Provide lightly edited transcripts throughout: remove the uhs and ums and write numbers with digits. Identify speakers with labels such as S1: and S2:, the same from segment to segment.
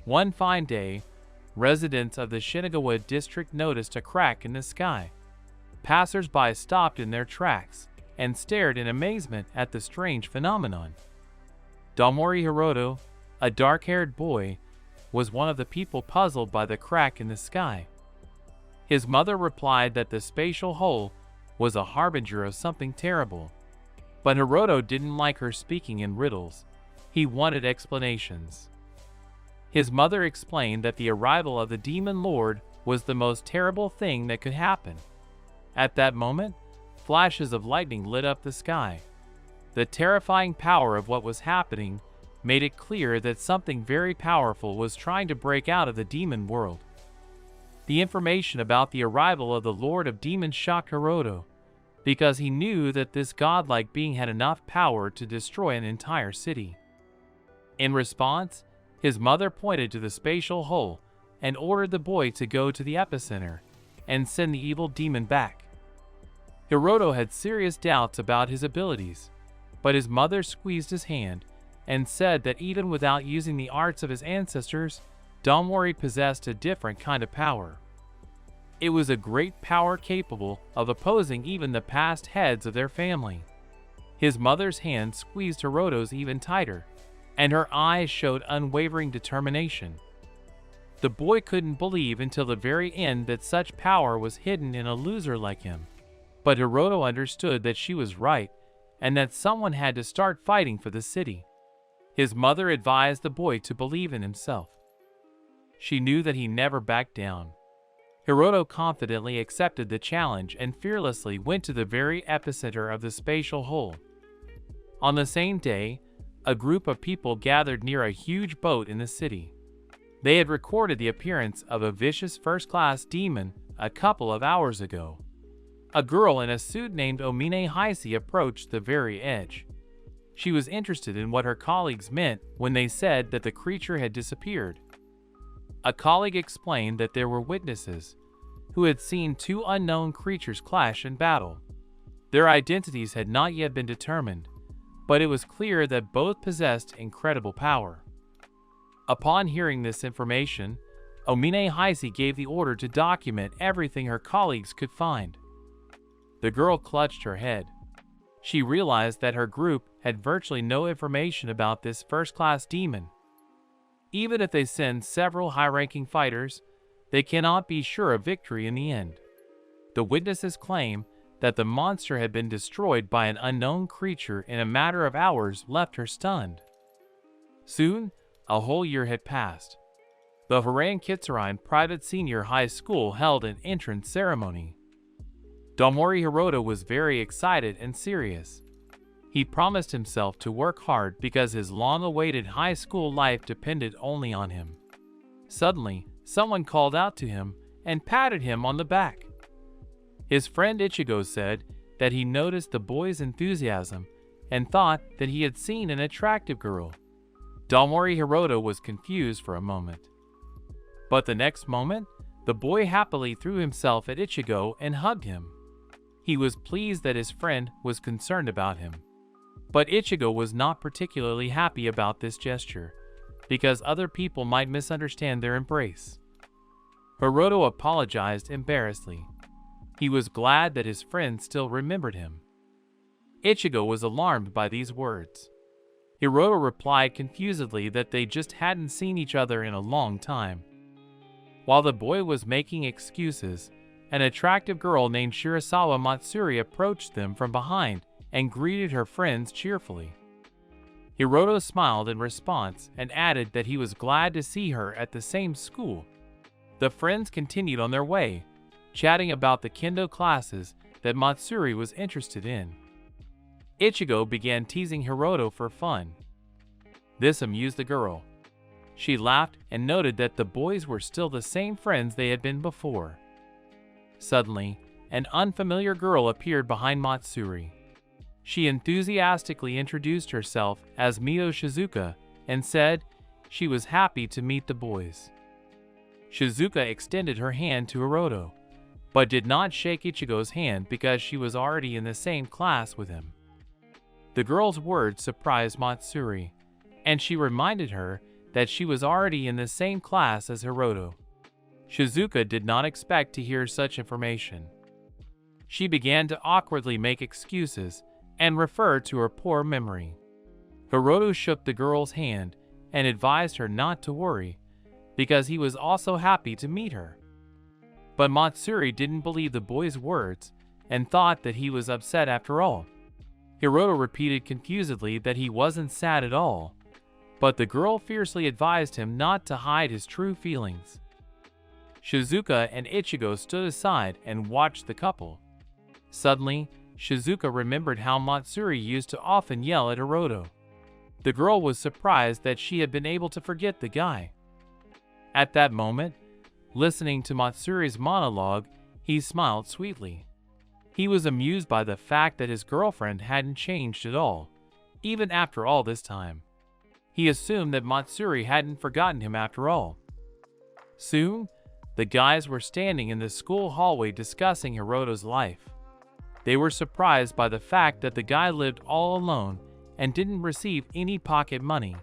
S1: One fine day, residents of the Shinagawa district noticed a crack in the sky. Passers-by stopped in their tracks and stared in amazement at the strange phenomenon. Daimori Hiroto, a dark-haired boy, was one of the people puzzled by the crack in the sky. His mother replied that the spatial hole was a harbinger of something terrible. But Hiroto didn't like her speaking in riddles. He wanted explanations. His mother explained that the arrival of the demon lord was the most terrible thing that could happen. At that moment, flashes of lightning lit up the sky. The terrifying power of what was happening made it clear that something very powerful was trying to break out of the demon world. The information about the arrival of the Lord of Demons shocked Hiroto, because he knew that this godlike being had enough power to destroy an entire city. In response, his mother pointed to the spatial hole and ordered the boy to go to the epicenter and send the evil demon back. Hiroto had serious doubts about his abilities, but his mother squeezed his hand and said that even without using the arts of his ancestors, Daimori possessed a different kind of power. It was a great power capable of opposing even the past heads of their family. His mother's hand squeezed Hiroto's even tighter, and her eyes showed unwavering determination. The boy couldn't believe until the very end that such power was hidden in a loser like him. But Hiroto understood that she was right, and that someone had to start fighting for the city. His mother advised the boy to believe in himself. She knew that he never backed down. Hiroto confidently accepted the challenge and fearlessly went to the very epicenter of the spatial hole. On the same day, a group of people gathered near a huge boat in the city. They had recorded the appearance of a vicious first-class demon a couple of hours ago. A girl in a suit named Omine Heisei approached the very edge. She was interested in what her colleagues meant when they said that the creature had disappeared. A colleague explained that there were witnesses who had seen two unknown creatures clash in battle. Their identities had not yet been determined, but it was clear that both possessed incredible power. Upon hearing this information, Omine Heisei gave the order to document everything her colleagues could find. The girl clutched her head. She realized that her group had virtually no information about this first-class demon. Even if they send several high-ranking fighters, they cannot be sure of victory in the end. The witnesses claim that the monster had been destroyed by an unknown creature in a matter of hours left her stunned. Soon, a whole year had passed. The Horan Kitsuran Private Senior High School held an entrance ceremony. Daimori Hiroto was very excited and serious. He promised himself to work hard because his long-awaited high school life depended only on him. Suddenly, someone called out to him and patted him on the back. His friend Ichigo said that he noticed the boy's enthusiasm and thought that he had seen an attractive girl. Daimori Hiroto was confused for a moment. But the next moment, the boy happily threw himself at Ichigo and hugged him. He was pleased that his friend was concerned about him. But Ichigo was not particularly happy about this gesture, because other people might misunderstand their embrace. Hiroto apologized embarrassedly. He was glad that his friend still remembered him. Ichigo was alarmed by these words. Hiroto replied confusedly that they just hadn't seen each other in a long time. While the boy was making excuses, an attractive girl named Shirasawa Matsuri approached them from behind and greeted her friends cheerfully. Hiroto smiled in response and added that he was glad to see her at the same school. The friends continued on their way, chatting about the kendo classes that Matsuri was interested in. Ichigo began teasing Hiroto for fun. This amused the girl. She laughed and noted that the boys were still the same friends they had been before. Suddenly, an unfamiliar girl appeared behind Matsuri. She enthusiastically introduced herself as Mio Shizuka and said she was happy to meet the boys. Shizuka extended her hand to Hiroto, but did not shake Ichigo's hand because she was already in the same class with him. The girl's words surprised Matsuri, and she reminded her that she was already in the same class as Hiroto. Shizuka did not expect to hear such information. She began to awkwardly make excuses and refer to her poor memory. Hiroto shook the girl's hand and advised her not to worry, because he was also happy to meet her. But Matsuri didn't believe the boy's words and thought that he was upset after all. Hiroto repeated confusedly that he wasn't sad at all, but the girl fiercely advised him not to hide his true feelings. Shizuka and Ichigo stood aside and watched the couple. Suddenly, Shizuka remembered how Matsuri used to often yell at Hiroto. The girl was surprised that she had been able to forget the guy. At that moment, listening to Matsuri's monologue, he smiled sweetly. He was amused by the fact that his girlfriend hadn't changed at all, even after all this time. He assumed that Matsuri hadn't forgotten him after all. Soon, the guys were standing in the school hallway discussing Hiroto's life. They were surprised by the fact that the guy lived all alone and didn't receive any pocket money.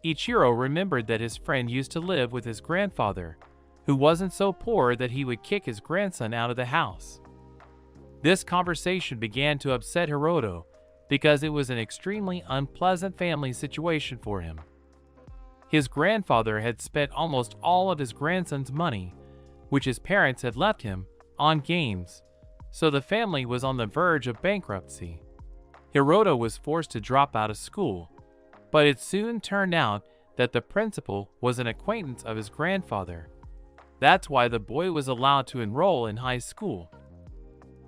S1: Ichiro remembered that his friend used to live with his grandfather, who wasn't so poor that he would kick his grandson out of the house. This conversation began to upset Hiroto because it was an extremely unpleasant family situation for him. His grandfather had spent almost all of his grandson's money, which his parents had left him, on games, so the family was on the verge of bankruptcy. Hiroto was forced to drop out of school, but it soon turned out that the principal was an acquaintance of his grandfather. That's why the boy was allowed to enroll in high school.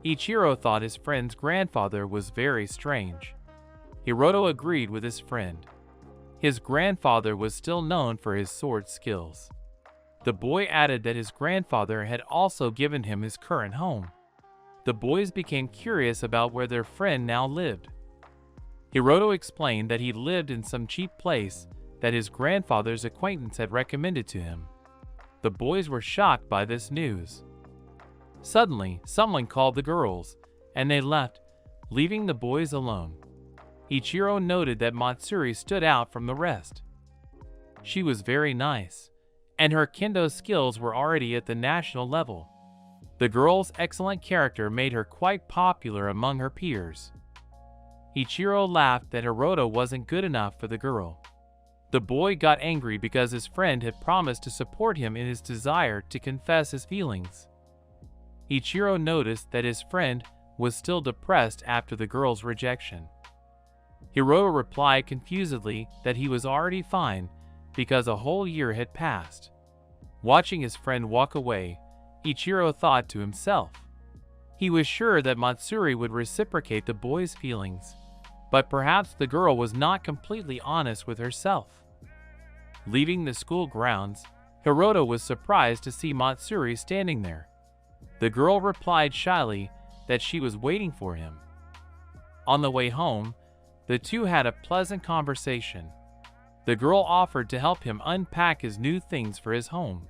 S1: Ichiro thought his friend's grandfather was very strange. Hiroto agreed with his friend. His grandfather was still known for his sword skills. The boy added that his grandfather had also given him his current home. The boys became curious about where their friend now lived. Hiroto explained that he lived in some cheap place that his grandfather's acquaintance had recommended to him. The boys were shocked by this news. Suddenly, someone called the girls, and they left, leaving the boys alone. Ichiro noted that Matsuri stood out from the rest. She was very nice, and her kendo skills were already at the national level. The girl's excellent character made her quite popular among her peers. Ichiro laughed that Hiroto wasn't good enough for the girl. The boy got angry because his friend had promised to support him in his desire to confess his feelings. Ichiro noticed that his friend was still depressed after the girl's rejection. Hiroto replied confusedly that he was already fine because a whole year had passed. Watching his friend walk away, Ichiro thought to himself. He was sure that Matsuri would reciprocate the boy's feelings, but perhaps the girl was not completely honest with herself. Leaving the school grounds, Hiroto was surprised to see Matsuri standing there. The girl replied shyly that she was waiting for him. On the way home, the two had a pleasant conversation. The girl offered to help him unpack his new things for his home.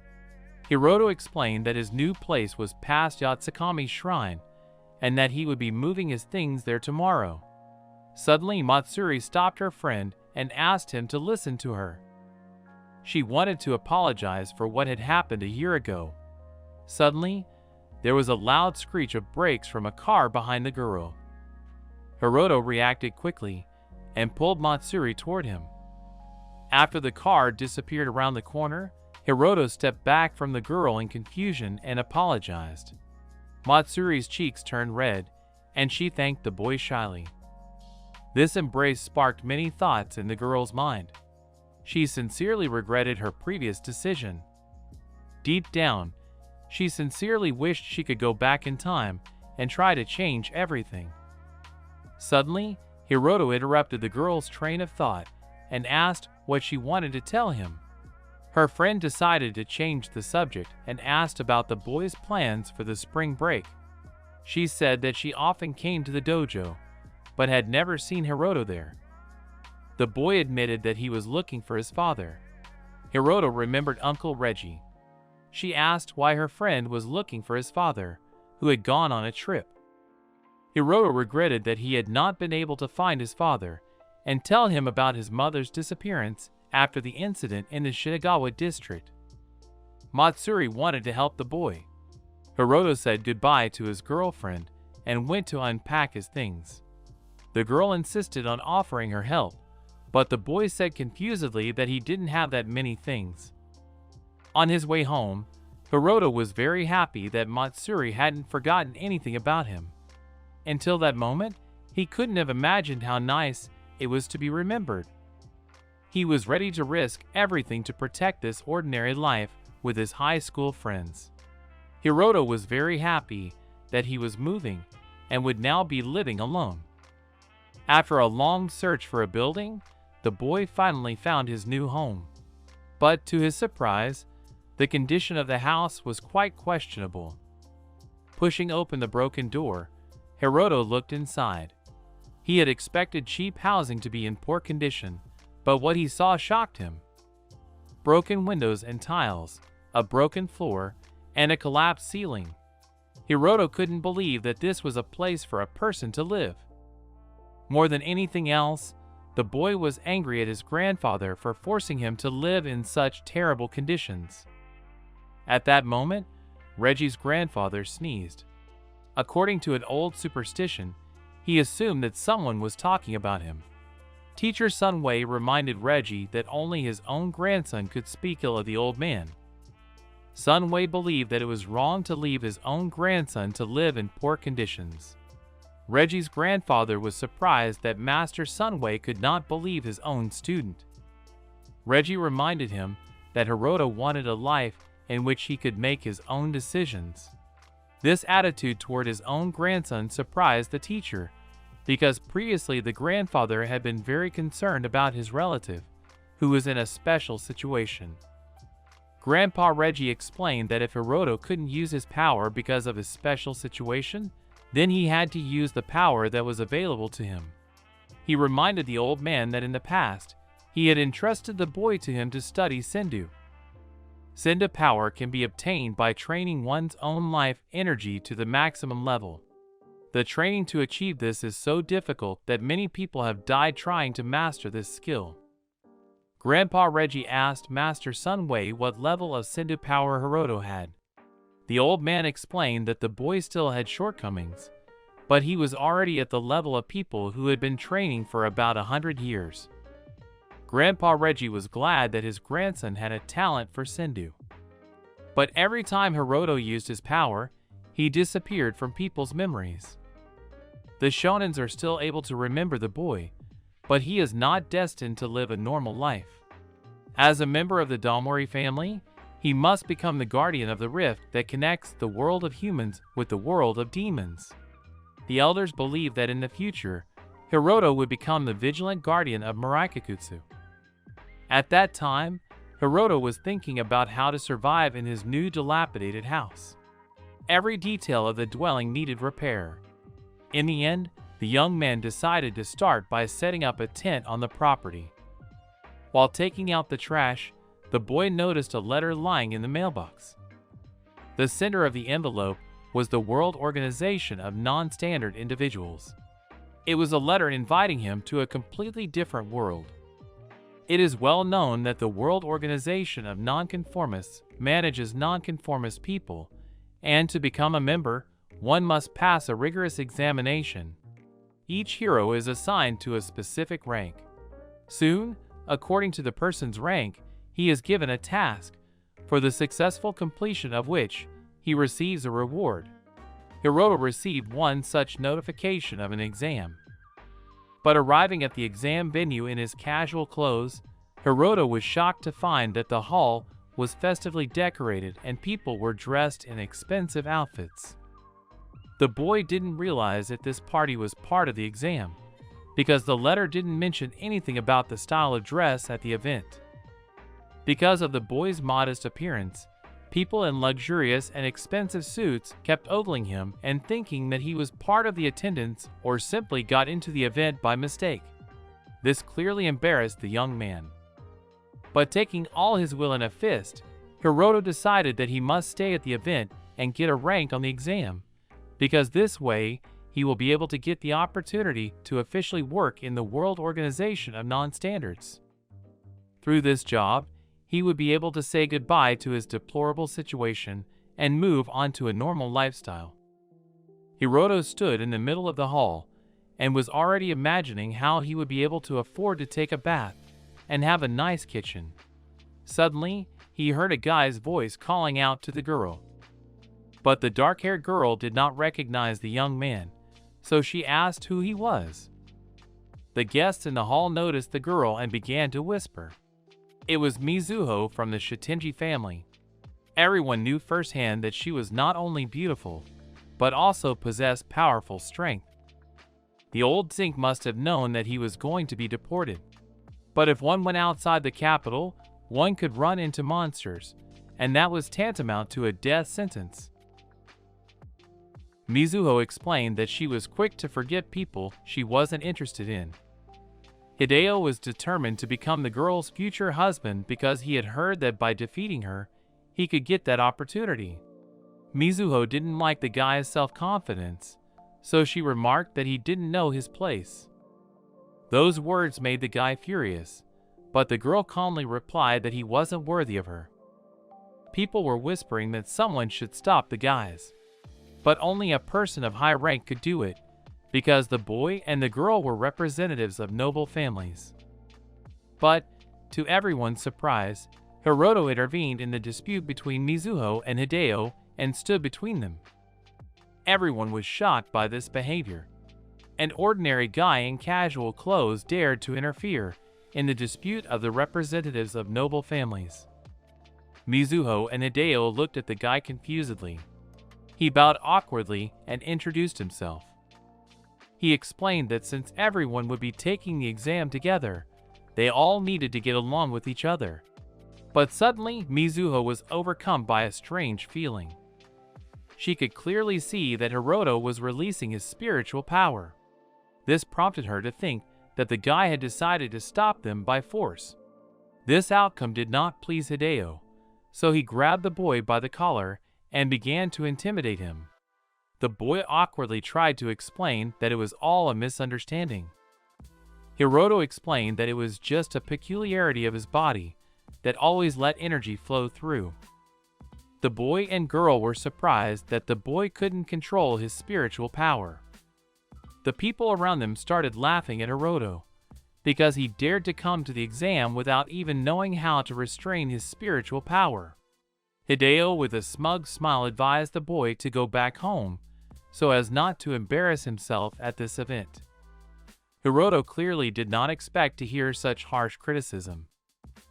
S1: Hiroto explained that his new place was past Yatsukami's shrine, and that he would be moving his things there tomorrow. Suddenly, Matsuri stopped her friend and asked him to listen to her. She wanted to apologize for what had happened a year ago. Suddenly, there was a loud screech of brakes from a car behind the girl. Hiroto reacted quickly and pulled Matsuri toward him. After the car disappeared around the corner, Hiroto stepped back from the girl in confusion and apologized. Matsuri's cheeks turned red, and she thanked the boy shyly. This embrace sparked many thoughts in the girl's mind. She sincerely regretted her previous decision. Deep down, she sincerely wished she could go back in time and try to change everything. Suddenly, Hiroto interrupted the girl's train of thought and asked what she wanted to tell him. Her friend decided to change the subject and asked about the boy's plans for the spring break. She said that she often came to the dojo, but had never seen Hiroto there. The boy admitted that he was looking for his father. Hiroto remembered Uncle Reggie. She asked why her friend was looking for his father, who had gone on a trip. Hiroto regretted that he had not been able to find his father and tell him about his mother's disappearance after the incident in the Shinagawa district. Matsuri wanted to help the boy. Hiroto said goodbye to his girlfriend and went to unpack his things. The girl insisted on offering her help, but the boy said confusedly that he didn't have that many things. On his way home, Hiroto was very happy that Matsuri hadn't forgotten anything about him. Until that moment, he couldn't have imagined how nice it was to be remembered. He was ready to risk everything to protect this ordinary life with his high school friends. Hiroto was very happy that he was moving and would now be living alone. After a long search for a building, the boy finally found his new home. But to his surprise, the condition of the house was quite questionable. Pushing open the broken door, Hiroto looked inside. He had expected cheap housing to be in poor condition, but what he saw shocked him. Broken windows and tiles, a broken floor, and a collapsed ceiling. Hiroto couldn't believe that this was a place for a person to live. More than anything else, the boy was angry at his grandfather for forcing him to live in such terrible conditions. At that moment, Reggie's grandfather sneezed. According to an old superstition, he assumed that someone was talking about him. Teacher Sunway reminded Reggie that only his own grandson could speak ill of the old man. Sunway believed that it was wrong to leave his own grandson to live in poor conditions. Reggie's grandfather was surprised that Master Sunway could not believe his own student. Reggie reminded him that Hiroto wanted a life in which he could make his own decisions. This attitude toward his own grandson surprised the teacher, because previously the grandfather had been very concerned about his relative, who was in a special situation. Grandpa Reggie explained that if Hiroto couldn't use his power because of his special situation, then he had to use the power that was available to him. He reminded the old man that in the past, he had entrusted the boy to him to study Sendu. Sendu power can be obtained by training one's own life energy to the maximum level. The training to achieve this is so difficult that many people have died trying to master this skill. Grandpa Reggie asked Master Sunway what level of Sendu power Hiroto had. The old man explained that the boy still had shortcomings, but he was already at the level of people who had been training for about 100 years. Grandpa Reggie was glad that his grandson had a talent for Sendu. But every time Hiroto used his power, he disappeared from people's memories. The shonens are still able to remember the boy, but he is not destined to live a normal life. As a member of the Damori family, he must become the guardian of the rift that connects the world of humans with the world of demons. The elders believe that in the future, Hiroto would become the vigilant guardian of Maraikakutsu. At that time, Hiroto was thinking about how to survive in his new dilapidated house. Every detail of the dwelling needed repair. In the end, the young man decided to start by setting up a tent on the property. While taking out the trash, the boy noticed a letter lying in the mailbox. The center of the envelope was the World Organization of Non-Standard Individuals. It was a letter inviting him to a completely different world. It is well known that the World Organization of Nonconformists manages nonconformist people, and to become a member, one must pass a rigorous examination. Each hero is assigned to a specific rank. Soon, according to the person's rank, he is given a task, for the successful completion of which he receives a reward. Hiroto received one such notification of an exam. But arriving at the exam venue in his casual clothes, Hiroto was shocked to find that the hall was festively decorated and people were dressed in expensive outfits. The boy didn't realize that this party was part of the exam, because the letter didn't mention anything about the style of dress at the event. Because of the boy's modest appearance, people in luxurious and expensive suits kept ogling him and thinking that he was part of the attendance or simply got into the event by mistake. This clearly embarrassed the young man. But taking all his will in a fist, Hiroto decided that he must stay at the event and get a rank on the exam, because this way he will be able to get the opportunity to officially work in the World Organization of Non-Standards. Through this job, he would be able to say goodbye to his deplorable situation and move on to a normal lifestyle. Hiroto stood in the middle of the hall and was already imagining how he would be able to afford to take a bath and have a nice kitchen. Suddenly, he heard a guy's voice calling out to the girl. But the dark-haired girl did not recognize the young man, so she asked who he was. The guests in the hall noticed the girl and began to whisper. It was Mizuho from the Shitenji family. Everyone knew firsthand that she was not only beautiful, but also possessed powerful strength. The old Zink must have known that he was going to be deported. But if one went outside the capital, one could run into monsters, and that was tantamount to a death sentence. Mizuho explained that she was quick to forget people she wasn't interested in. Hideo was determined to become the girl's future husband because he had heard that by defeating her, he could get that opportunity. Mizuho didn't like the guy's self-confidence, so she remarked that he didn't know his place. Those words made the guy furious, but the girl calmly replied that he wasn't worthy of her. People were whispering that someone should stop the guys, but only a person of high rank could do it, because the boy and the girl were representatives of noble families. But, to everyone's surprise, Hiroto intervened in the dispute between Mizuho and Hideo and stood between them. Everyone was shocked by this behavior. An ordinary guy in casual clothes dared to interfere in the dispute of the representatives of noble families. Mizuho and Hideo looked at the guy confusedly. He bowed awkwardly and introduced himself. He explained that since everyone would be taking the exam together, they all needed to get along with each other. But suddenly, Mizuho was overcome by a strange feeling. She could clearly see that Hiroto was releasing his spiritual power. This prompted her to think that the guy had decided to stop them by force. This outcome did not please Hideo, so he grabbed the boy by the collar and began to intimidate him. The boy awkwardly tried to explain that it was all a misunderstanding. Hiroto explained that it was just a peculiarity of his body that always let energy flow through. The boy and girl were surprised that the boy couldn't control his spiritual power. The people around them started laughing at Hiroto because he dared to come to the exam without even knowing how to restrain his spiritual power. Hideo, with a smug smile, advised the boy to go back home so as not to embarrass himself at this event. Hiroto clearly did not expect to hear such harsh criticism.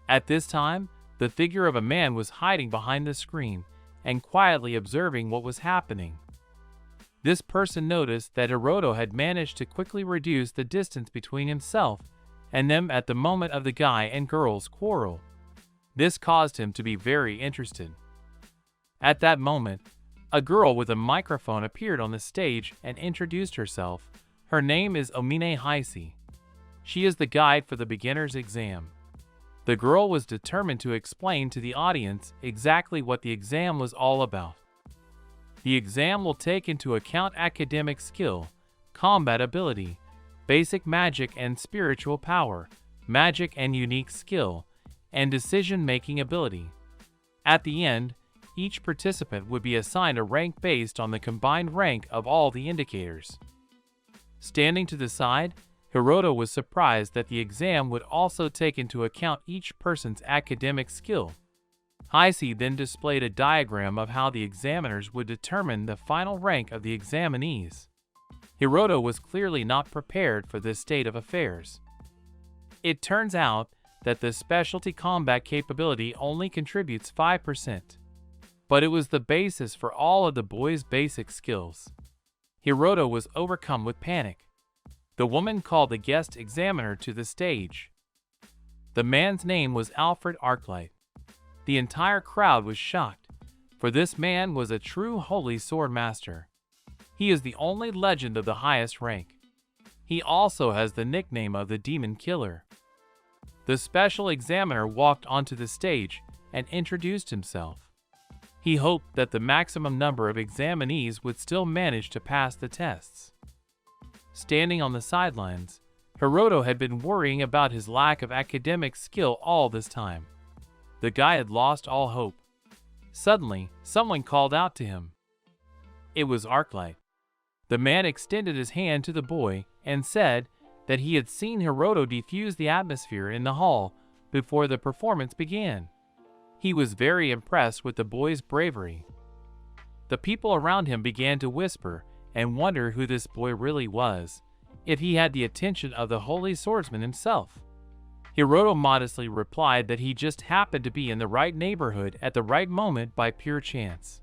S1: At this time, the figure of a man was hiding behind the screen and quietly observing what was happening. This person noticed that Hiroto had managed to quickly reduce the distance between himself and them at the moment of the guy and girl's quarrel. This caused him to be very interested. At that moment, a girl with a microphone appeared on the stage and introduced herself. Her name is Omine Heisi. She is the guide for the beginner's exam. The girl was determined to explain to the audience exactly what the exam was all about. The exam will take into account academic skill, combat ability, basic magic and spiritual power, magic and unique skill, and decision-making ability. At the end, each participant would be assigned a rank based on the combined rank of all the indicators. Standing to the side, Hiroto was surprised that the exam would also take into account each person's academic skill. Heisi then displayed a diagram of how the examiners would determine the final rank of the examinees. Hiroto was clearly not prepared for this state of affairs. It turns out that the specialty combat capability only contributes 5%, but it was the basis for all of the boys' basic skills. Hiroto was overcome with panic. The woman called the guest examiner to the stage. The man's name was Alfred Arclight. The entire crowd was shocked, for this man was a true holy sword master. He is the only legend of the highest rank. He also has the nickname of the Demon Killer. The special examiner walked onto the stage and introduced himself. He hoped that the maximum number of examinees would still manage to pass the tests. Standing on the sidelines, Hiroto had been worrying about his lack of academic skill all this time. The guy had lost all hope. Suddenly, someone called out to him. It was Arclight. The man extended his hand to the boy and said that he had seen Hiroto defuse the atmosphere in the hall before the performance began. He was very impressed with the boy's bravery. The people around him began to whisper and wonder who this boy really was, if he had the attention of the holy swordsman himself. Hiroto modestly replied that he just happened to be in the right neighborhood at the right moment by pure chance.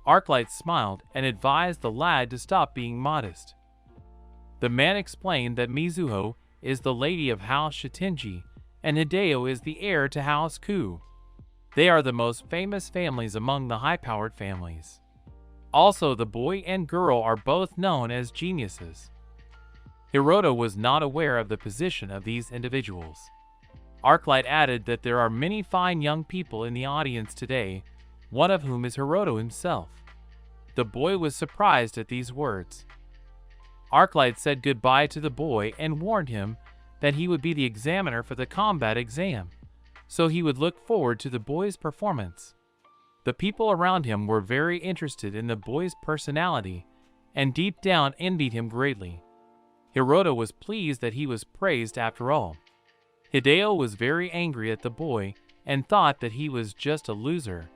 S1: Arclight smiled and advised the lad to stop being modest. The man explained that Mizuho is the lady of House Shitinji and Hideo is the heir to House Ku. They are the most famous families among the high-powered families. Also, the boy and girl are both known as geniuses. Hiroto was not aware of the position of these individuals. Arclight added that there are many fine young people in the audience today, one of whom is Hiroto himself. The boy was surprised at these words. Arclight said goodbye to the boy and warned him that he would be the examiner for the combat exam, so he would look forward to the boy's performance. The people around him were very interested in the boy's personality and deep down envied him greatly. Hiroto was pleased that he was praised after all. Hideo was very angry at the boy and thought that he was just a loser.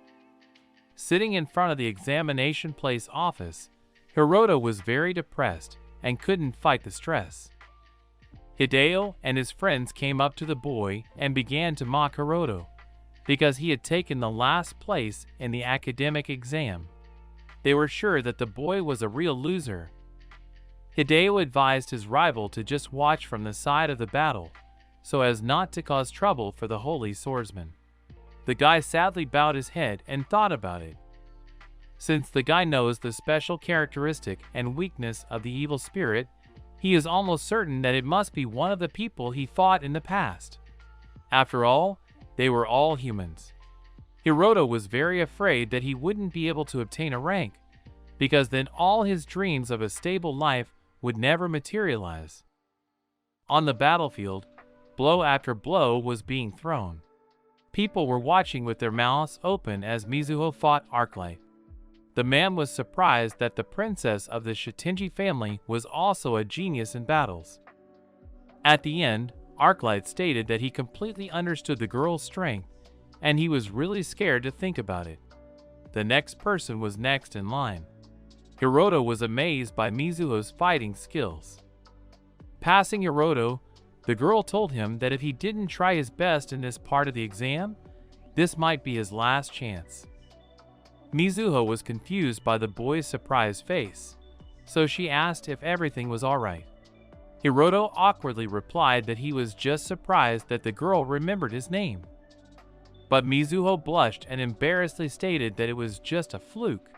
S1: Sitting in front of the examination place office, Hiroto was very depressed and couldn't fight the stress. Hideo and his friends came up to the boy and began to mock Hiroto because he had taken the last place in the academic exam. They were sure that the boy was a real loser. Hideo advised his rival to just watch from the side of the battle so as not to cause trouble for the holy swordsman. The guy sadly bowed his head and thought about it. Since the guy knows the special characteristic and weakness of the evil spirit, he is almost certain that it must be one of the people he fought in the past. After all, they were all humans. Hiroto was very afraid that he wouldn't be able to obtain a rank, because then all his dreams of a stable life would never materialize. On the battlefield, blow after blow was being thrown. People were watching with their mouths open as Mizuho fought Arclight. The man was surprised that the princess of the Shitinji family was also a genius in battles. At the end, Arclight stated that he completely understood the girl's strength, and he was really scared to think about it. The next person was next in line. Hiroto was amazed by Mizuho's fighting skills. Passing Hiroto, the girl told him that if he didn't try his best in this part of the exam, this might be his last chance. Mizuho was confused by the boy's surprised face, so she asked if everything was alright. Hiroto awkwardly replied that he was just surprised that the girl remembered his name. But Mizuho blushed and embarrassedly stated that it was just a fluke.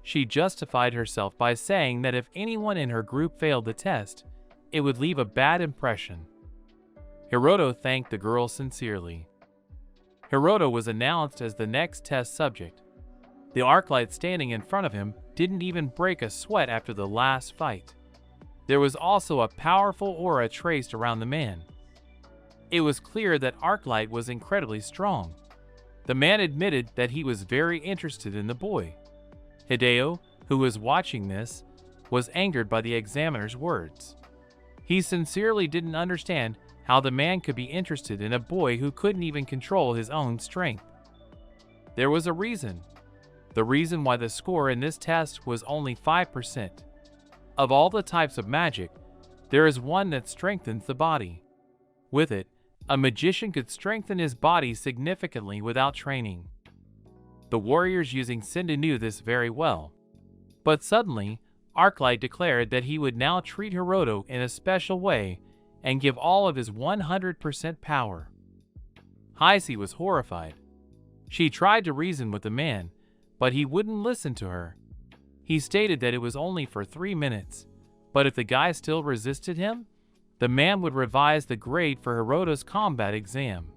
S1: She justified herself by saying that if anyone in her group failed the test, it would leave a bad impression. Hiroto thanked the girl sincerely. Hiroto was announced as the next test subject. The Arclight standing in front of him didn't even break a sweat after the last fight. There was also a powerful aura traced around the man. It was clear that Arclight was incredibly strong. The man admitted that he was very interested in the boy. Hideo, who was watching this, was angered by the examiner's words. He sincerely didn't understand how the man could be interested in a boy who couldn't even control his own strength. There was a reason. The reason why the score in this test was only 5%. Of all the types of magic, there is one that strengthens the body. With it, a magician could strengthen his body significantly without training. The warriors using Senda knew this very well. But suddenly, Arclight declared that he would now treat Hiroto in a special way and give all of his 100% power. Heisi was horrified. She tried to reason with the man, but he wouldn't listen to her. He stated that it was only for 3 minutes, but if the guy still resisted him, the man would revise the grade for Hiroto's combat exam.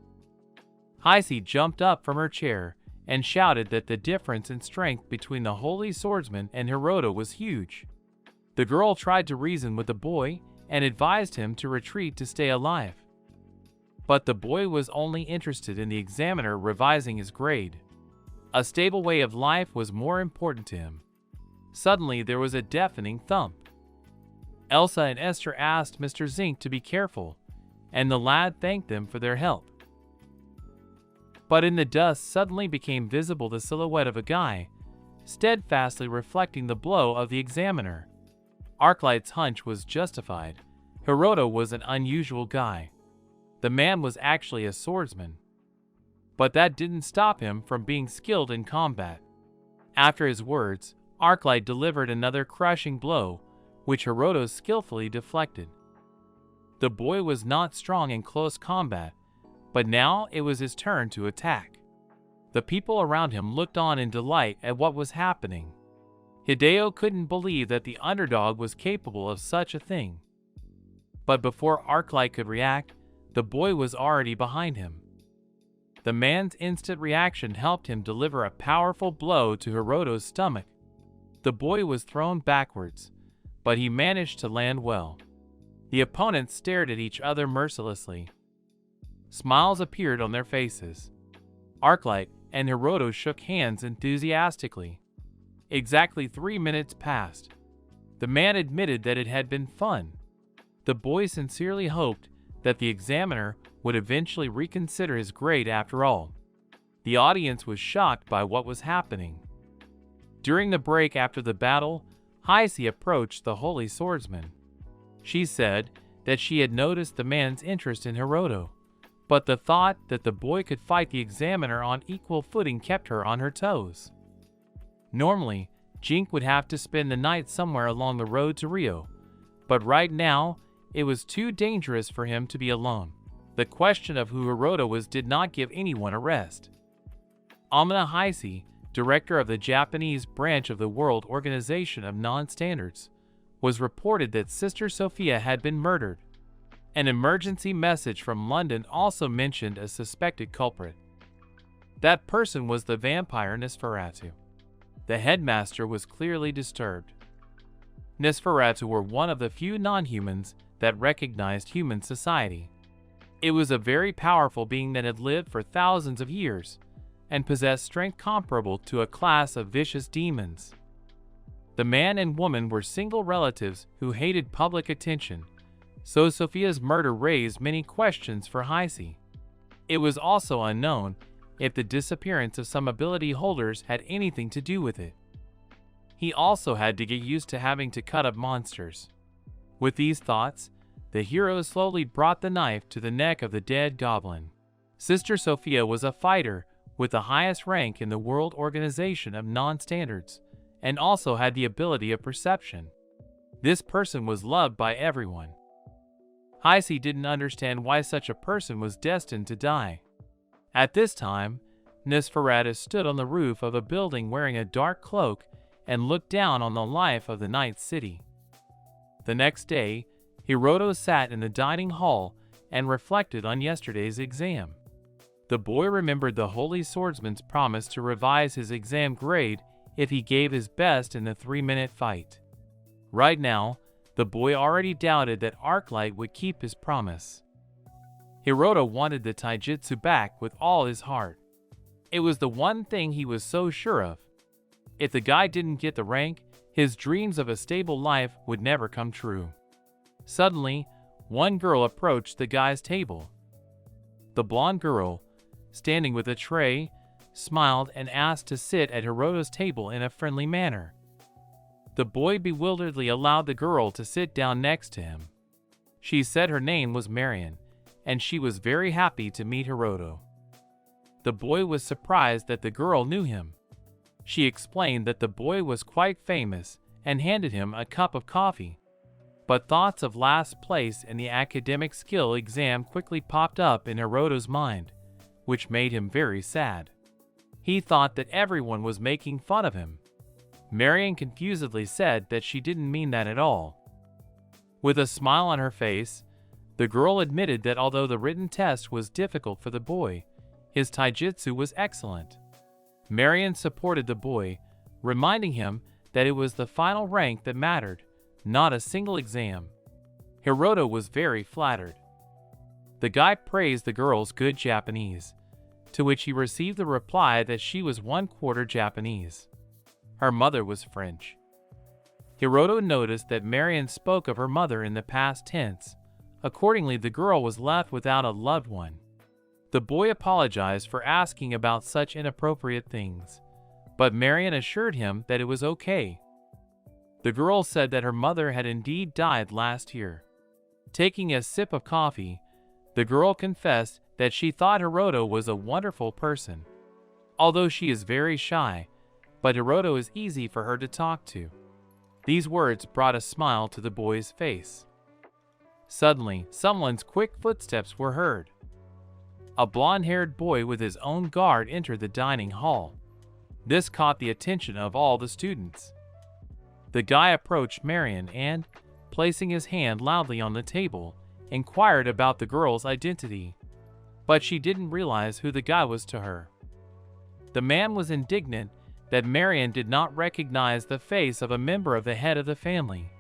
S1: Heisi jumped up from her chair and shouted that the difference in strength between the holy swordsman and Hiroto was huge. The girl tried to reason with the boy and advised him to retreat to stay alive. But the boy was only interested in the examiner revising his grade. A stable way of life was more important to him. Suddenly there was a deafening thump. Elsa and Esther asked Mr. Zink to be careful, and the lad thanked them for their help. But in the dust suddenly became visible the silhouette of a guy, steadfastly reflecting the blow of the examiner. Arclight's hunch was justified. Hiroto was an unusual guy. The man was actually a swordsman. But that didn't stop him from being skilled in combat. After his words, Arclight delivered another crushing blow, which Hiroto skillfully deflected. The boy was not strong in close combat, but now it was his turn to attack. The people around him looked on in delight at what was happening. Hideo couldn't believe that the underdog was capable of such a thing. But before Arclight could react, the boy was already behind him. The man's instant reaction helped him deliver a powerful blow to Hiroto's stomach. The boy was thrown backwards, but he managed to land well. The opponents stared at each other mercilessly. Smiles appeared on their faces. Arclight and Hiroto shook hands enthusiastically. Exactly 3 minutes passed. The man admitted that it had been fun. The boy sincerely hoped that the examiner would eventually reconsider his grade after all. The audience was shocked by what was happening. During the break after the battle, Heisei approached the holy swordsman. She said that she had noticed the man's interest in Hiroto, but the thought that the boy could fight the examiner on equal footing kept her on her toes. Normally, Jink would have to spend the night somewhere along the road to Rio, but right now, it was too dangerous for him to be alone. The question of who Hiroto was did not give anyone a rest. Amina Heisei, director of the Japanese branch of the World Organization of Non-Standards, was reported that Sister Sophia had been murdered. An emergency message from London also mentioned a suspected culprit. That person was the vampire Nosferatu. The headmaster was clearly disturbed. Nosferatu were one of the few non-humans that recognized human society. It was a very powerful being that had lived for thousands of years and possessed strength comparable to a class of vicious demons. The man and woman were single relatives who hated public attention, so Sophia's murder raised many questions for Heisei. It was also unknown if the disappearance of some ability holders had anything to do with it. He also had to get used to having to cut up monsters. With these thoughts, the hero slowly brought the knife to the neck of the dead goblin. Sister Sophia was a fighter with the highest rank in the World Organization of Non-Standards, and also had the ability of perception. This person was loved by everyone. Heisei didn't understand why such a person was destined to die. At this time, Nosferatu stood on the roof of a building wearing a dark cloak and looked down on the life of the night city. The next day, Hiroto sat in the dining hall and reflected on yesterday's exam. The boy remembered the holy swordsman's promise to revise his exam grade if he gave his best in the 3-minute fight. Right now, the boy already doubted that Arclight would keep his promise. Hiroto wanted the taijutsu back with all his heart. It was the one thing he was so sure of. If the guy didn't get the rank, his dreams of a stable life would never come true. Suddenly, one girl approached the guy's table. The blonde girl, standing with a tray, smiled and asked to sit at Hiroto's table in a friendly manner. The boy bewilderedly allowed the girl to sit down next to him. She said her name was Marion, and she was very happy to meet Hiroto. The boy was surprised that the girl knew him. She explained that the boy was quite famous and handed him a cup of coffee. But thoughts of last place in the academic skill exam quickly popped up in Hiroto's mind, which made him very sad. He thought that everyone was making fun of him. Marion confusedly said that she didn't mean that at all. With a smile on her face, the girl admitted that although the written test was difficult for the boy, his taijutsu was excellent. Marion supported the boy, reminding him that it was the final rank that mattered, not a single exam. Hiroto was very flattered. The guy praised the girl's good Japanese, to which he received the reply that she was 1/4 Japanese. Her mother was French. Hiroto noticed that Marion spoke of her mother in the past tense. Accordingly, the girl was left without a loved one. The boy apologized for asking about such inappropriate things, but Marion assured him that it was okay. The girl said that her mother had indeed died last year. Taking a sip of coffee, the girl confessed that she thought Hiroto was a wonderful person. Although she is very shy, but Hiroto is easy for her to talk to. These words brought a smile to the boy's face. Suddenly, someone's quick footsteps were heard. A blond-haired boy with his own guard entered the dining hall. This caught the attention of all the students. The guy approached Marion and, placing his hand loudly on the table, inquired about the girl's identity. But she didn't realize who the guy was to her. The man was indignant that Marion did not recognize the face of a member of the head of the family,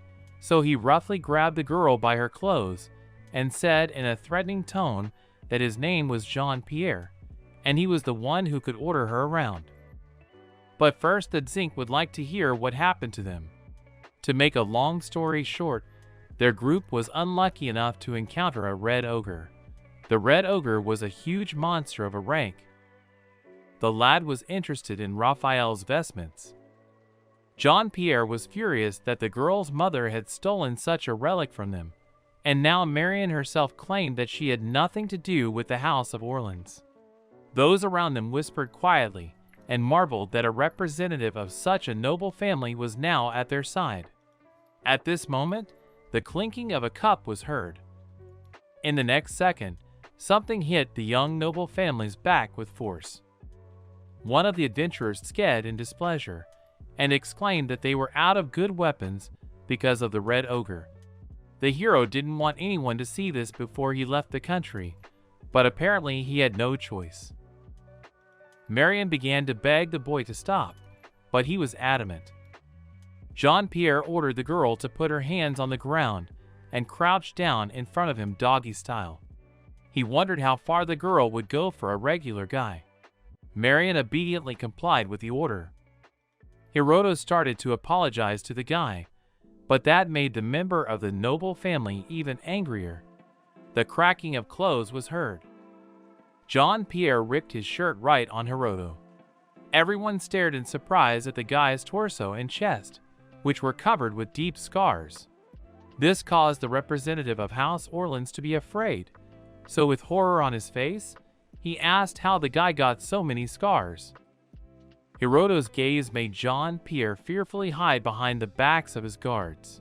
S1: so he roughly grabbed the girl by her clothes and said in a threatening tone that his name was Jean-Pierre, and he was the one who could order her around. But first the Zinc would like to hear what happened to them. To make a long story short, their group was unlucky enough to encounter a red ogre. The red ogre was a huge monster of a rank. The lad was interested in Raphael's vestments. Jean-Pierre was furious that the girl's mother had stolen such a relic from them, and now Marion herself claimed that she had nothing to do with the House of Orleans. Those around them whispered quietly and marveled that a representative of such a noble family was now at their side. At this moment, the clinking of a cup was heard. In the next second, something hit the young noble family's back with force. One of the adventurers scared in displeasure and exclaimed that they were out of good weapons because of the red ogre. The hero didn't want anyone to see this before he left the country, but apparently he had no choice. Marion began to beg the boy to stop, but he was adamant. Jean-Pierre ordered the girl to put her hands on the ground and crouch down in front of him doggy style. He wondered how far the girl would go for a regular guy. Marion obediently complied with the order. Hiroto started to apologize to the guy, but that made the member of the noble family even angrier. The cracking of clothes was heard. Jean-Pierre ripped his shirt right on Hiroto. Everyone stared in surprise at the guy's torso and chest, which were covered with deep scars. This caused the representative of House Orleans to be afraid, so with horror on his face, he asked how the guy got so many scars. Hiroto's gaze made Jean-Pierre fearfully hide behind the backs of his guards.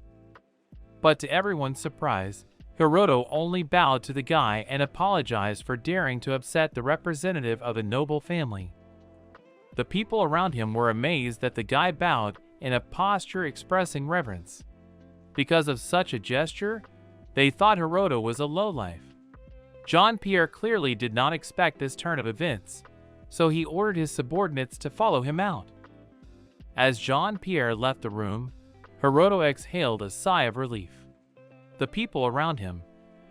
S1: But to everyone's surprise, Hiroto only bowed to the guy and apologized for daring to upset the representative of a noble family. The people around him were amazed that the guy bowed in a posture expressing reverence. Because of such a gesture, they thought Hiroto was a lowlife. Jean-Pierre clearly did not expect this turn of events, so he ordered his subordinates to follow him out. As Jean-Pierre left the room, Hiroto exhaled a sigh of relief. The people around him,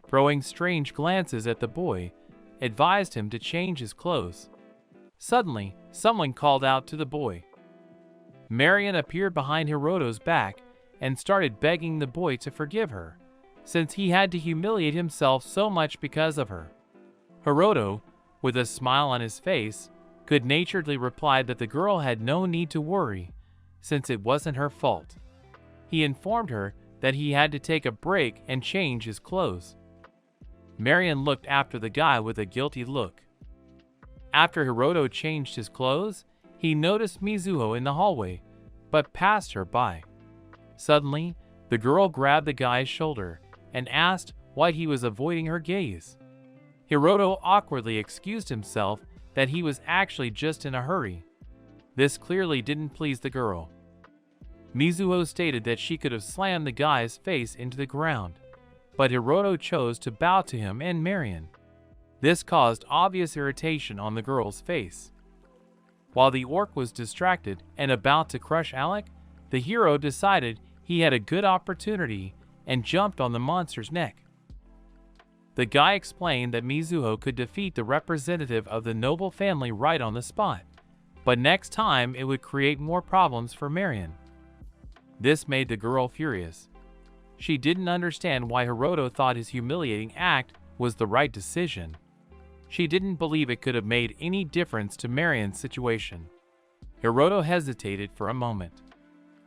S1: throwing strange glances at the boy, advised him to change his clothes. Suddenly, someone called out to the boy. Marion appeared behind Hiroto's back and started begging the boy to forgive her, since he had to humiliate himself so much because of her. Hiroto, with a smile on his face, good-naturedly replied that the girl had no need to worry, since it wasn't her fault. He informed her that he had to take a break and change his clothes. Marion looked after the guy with a guilty look. After Hiroto changed his clothes, he noticed Mizuho in the hallway, but passed her by. Suddenly, the girl grabbed the guy's shoulder and asked why he was avoiding her gaze. Hiroto awkwardly excused himself that he was actually just in a hurry. This clearly didn't please the girl. Mizuho stated that she could have slammed the guy's face into the ground, but Hiroto chose to bow to him and Marion. This caused obvious irritation on the girl's face. While the orc was distracted and about to crush Alec, the hero decided he had a good opportunity and jumped on the monster's neck. The guy explained that Mizuho could defeat the representative of the noble family right on the spot, but next time it would create more problems for Marion. This made the girl furious. She didn't understand why Hiroto thought his humiliating act was the right decision. She didn't believe it could have made any difference to Marion's situation. Hiroto hesitated for a moment.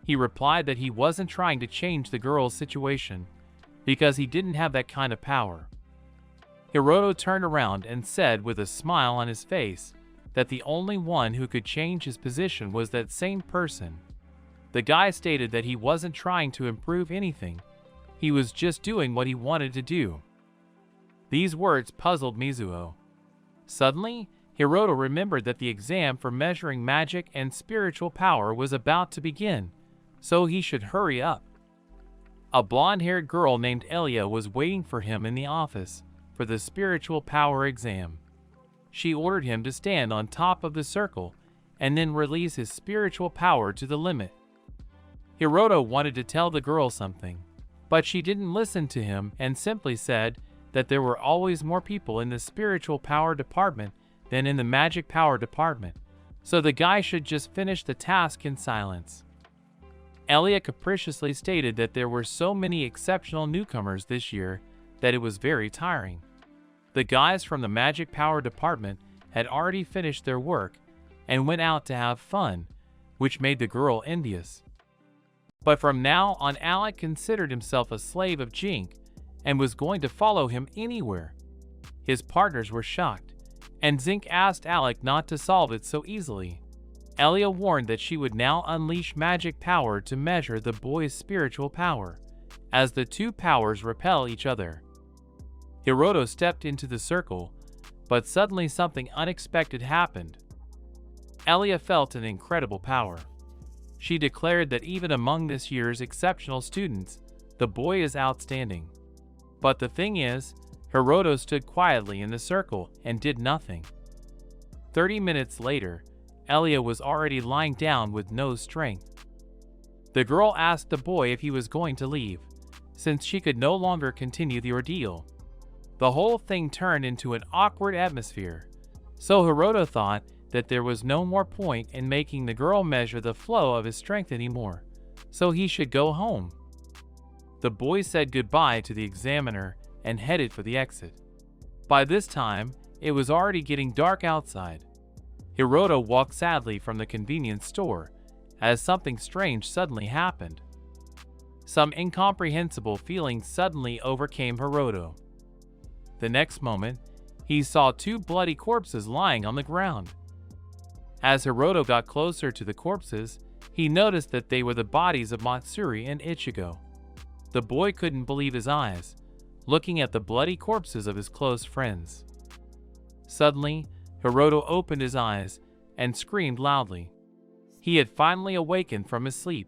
S1: He replied that he wasn't trying to change the girl's situation because he didn't have that kind of power. Hiroto turned around and said with a smile on his face that the only one who could change his position was that same person. The guy stated that he wasn't trying to improve anything. He was just doing what he wanted to do. These words puzzled Mizuho. Suddenly, Hiroto remembered that the exam for measuring magic and spiritual power was about to begin, so he should hurry up. A blonde-haired girl named Elia was waiting for him in the office for the spiritual power exam. She ordered him to stand on top of the circle and then release his spiritual power to the limit. Hiroto wanted to tell the girl something, but she didn't listen to him and simply said that there were always more people in the spiritual power department than in the magic power department, so the guy should just finish the task in silence. Elia capriciously stated that there were so many exceptional newcomers this year that it was very tiring. The guys from the magic power department had already finished their work and went out to have fun, which made the girl envious. But from now on, Alec considered himself a slave of Jink and was going to follow him anywhere. His partners were shocked, and Zink asked Alec not to solve it so easily. Elia warned that she would now unleash magic power to measure the boy's spiritual power, as the two powers repel each other. Hiroto stepped into the circle, but suddenly something unexpected happened. Elia felt an incredible power. She declared that even among this year's exceptional students, the boy is outstanding. But the thing is, Hiroto stood quietly in the circle and did nothing. 30 minutes later, Elia was already lying down with no strength. The girl asked the boy if he was going to leave, since she could no longer continue the ordeal. The whole thing turned into an awkward atmosphere, so Hiroto thought that there was no more point in making the girl measure the flow of his strength anymore, so he should go home. The boy said goodbye to the examiner and headed for the exit. By this time, it was already getting dark outside. Hiroto walked sadly from the convenience store as something strange suddenly happened. Some incomprehensible feeling suddenly overcame Hiroto. The next moment, he saw two bloody corpses lying on the ground. As Hiroto got closer to the corpses, he noticed that they were the bodies of Matsuri and Ichigo. The boy couldn't believe his eyes, looking at the bloody corpses of his close friends. Suddenly, Hiroto opened his eyes and screamed loudly. He had finally awakened from his sleep.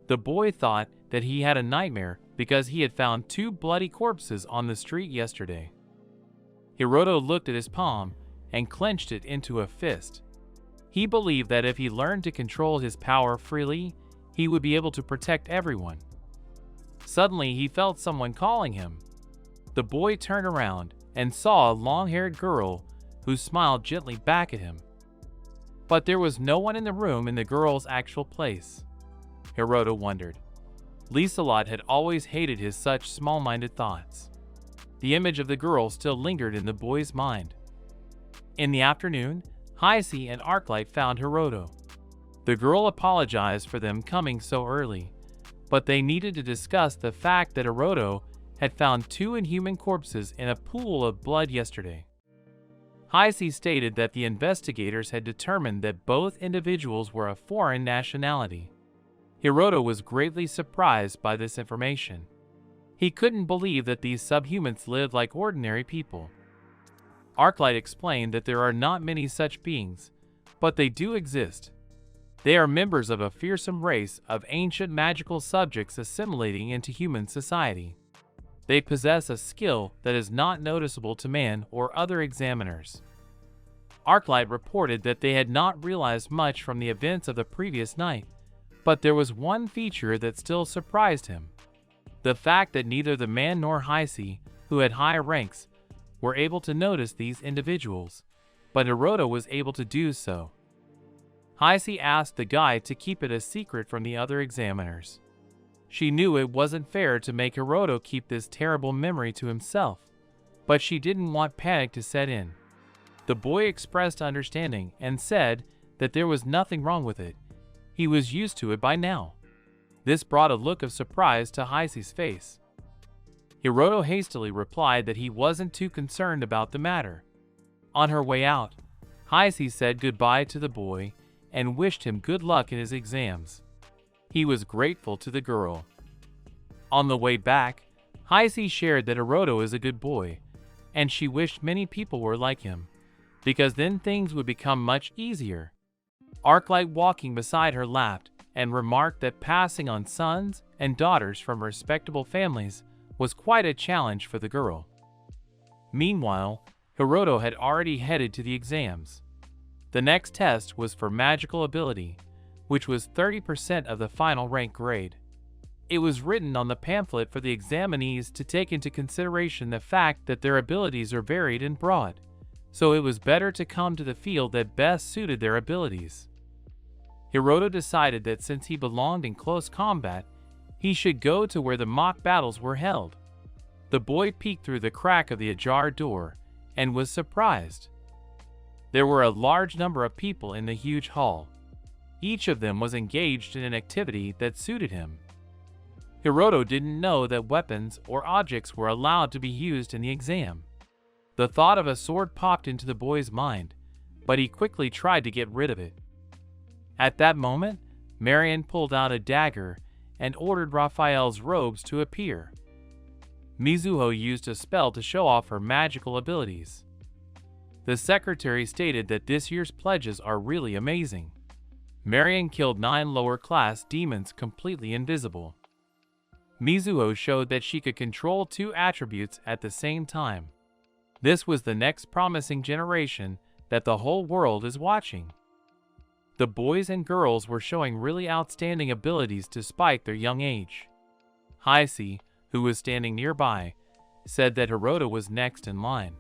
S1: The boy thought that he had a nightmare because he had found two bloody corpses on the street yesterday. Hiroto looked at his palm and clenched it into a fist. He believed that if he learned to control his power freely, he would be able to protect everyone. Suddenly, he felt someone calling him. The boy turned around and saw a long-haired girl who smiled gently back at him. But there was no one in the room in the girl's actual place. Hiroto wondered. Lieselot had always hated his such small-minded thoughts. The image of the girl still lingered in the boy's mind. In the afternoon, Heisei and Arclight found Hiroto. The girl apologized for them coming so early, but they needed to discuss the fact that Hiroto had found two inhuman corpses in a pool of blood yesterday. Heisei stated that the investigators had determined that both individuals were of foreign nationality. Hiroto was greatly surprised by this information. He couldn't believe that these subhumans lived like ordinary people. Arclight explained that there are not many such beings, but they do exist. They are members of a fearsome race of ancient magical subjects assimilating into human society. They possess a skill that is not noticeable to man or other examiners. Arclight reported that they had not realized much from the events of the previous night, but there was one feature that still surprised him. The fact that neither the man nor Heisei, who had higher ranks, were able to notice these individuals, but Hiroto was able to do so. Heisei asked the guide to keep it a secret from the other examiners. She knew it wasn't fair to make Hiroto keep this terrible memory to himself, but she didn't want panic to set in. The boy expressed understanding and said that there was nothing wrong with it. He was used to it by now. This brought a look of surprise to Heisei's face. Hiroto hastily replied that he wasn't too concerned about the matter. On her way out, Heisei said goodbye to the boy and wished him good luck in his exams. He was grateful to the girl. On the way back, Heisei shared that Hiroto is a good boy, and she wished many people were like him, because then things would become much easier. Arclight, walking beside her, laughed and remarked that passing on sons and daughters from respectable families was quite a challenge for the girl. Meanwhile, Hiroto had already headed to the exams. The next test was for magical ability, which was 30% of the final rank grade. It was written on the pamphlet for the examinees to take into consideration the fact that their abilities are varied and broad, so it was better to come to the field that best suited their abilities. Hiroto decided that since he belonged in close combat, he should go to where the mock battles were held. The boy peeked through the crack of the ajar door and was surprised. There were a large number of people in the huge hall. Each of them was engaged in an activity that suited him. Hiroto didn't know that weapons or objects were allowed to be used in the exam. The thought of a sword popped into the boy's mind, but he quickly tried to get rid of it. At that moment, Marion pulled out a dagger and ordered Raphael's robes to appear. Mizuho used a spell to show off her magical abilities. The secretary stated that this year's pledges are really amazing. Marion killed 9 lower-class demons completely invisible. Mizuho showed that she could control 2 attributes at the same time. This was the next promising generation that the whole world is watching. The boys and girls were showing really outstanding abilities despite their young age. Heisei, who was standing nearby, said that Hiroto was next in line.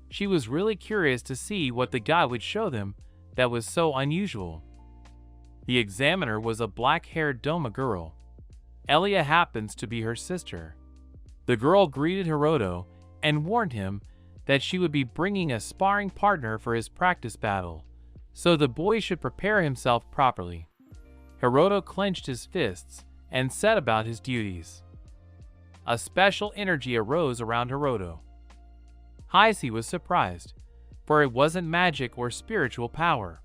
S1: She was really curious to see what the guy would show them that was so unusual. The examiner was a black-haired Doma girl. Elia happens to be her sister. The girl greeted Hiroto and warned him that she would be bringing a sparring partner for his practice battle, so the boy should prepare himself properly. Hiroto clenched his fists and set about his duties. A special energy arose around Hiroto. Heisei was surprised, for it wasn't magic or spiritual power.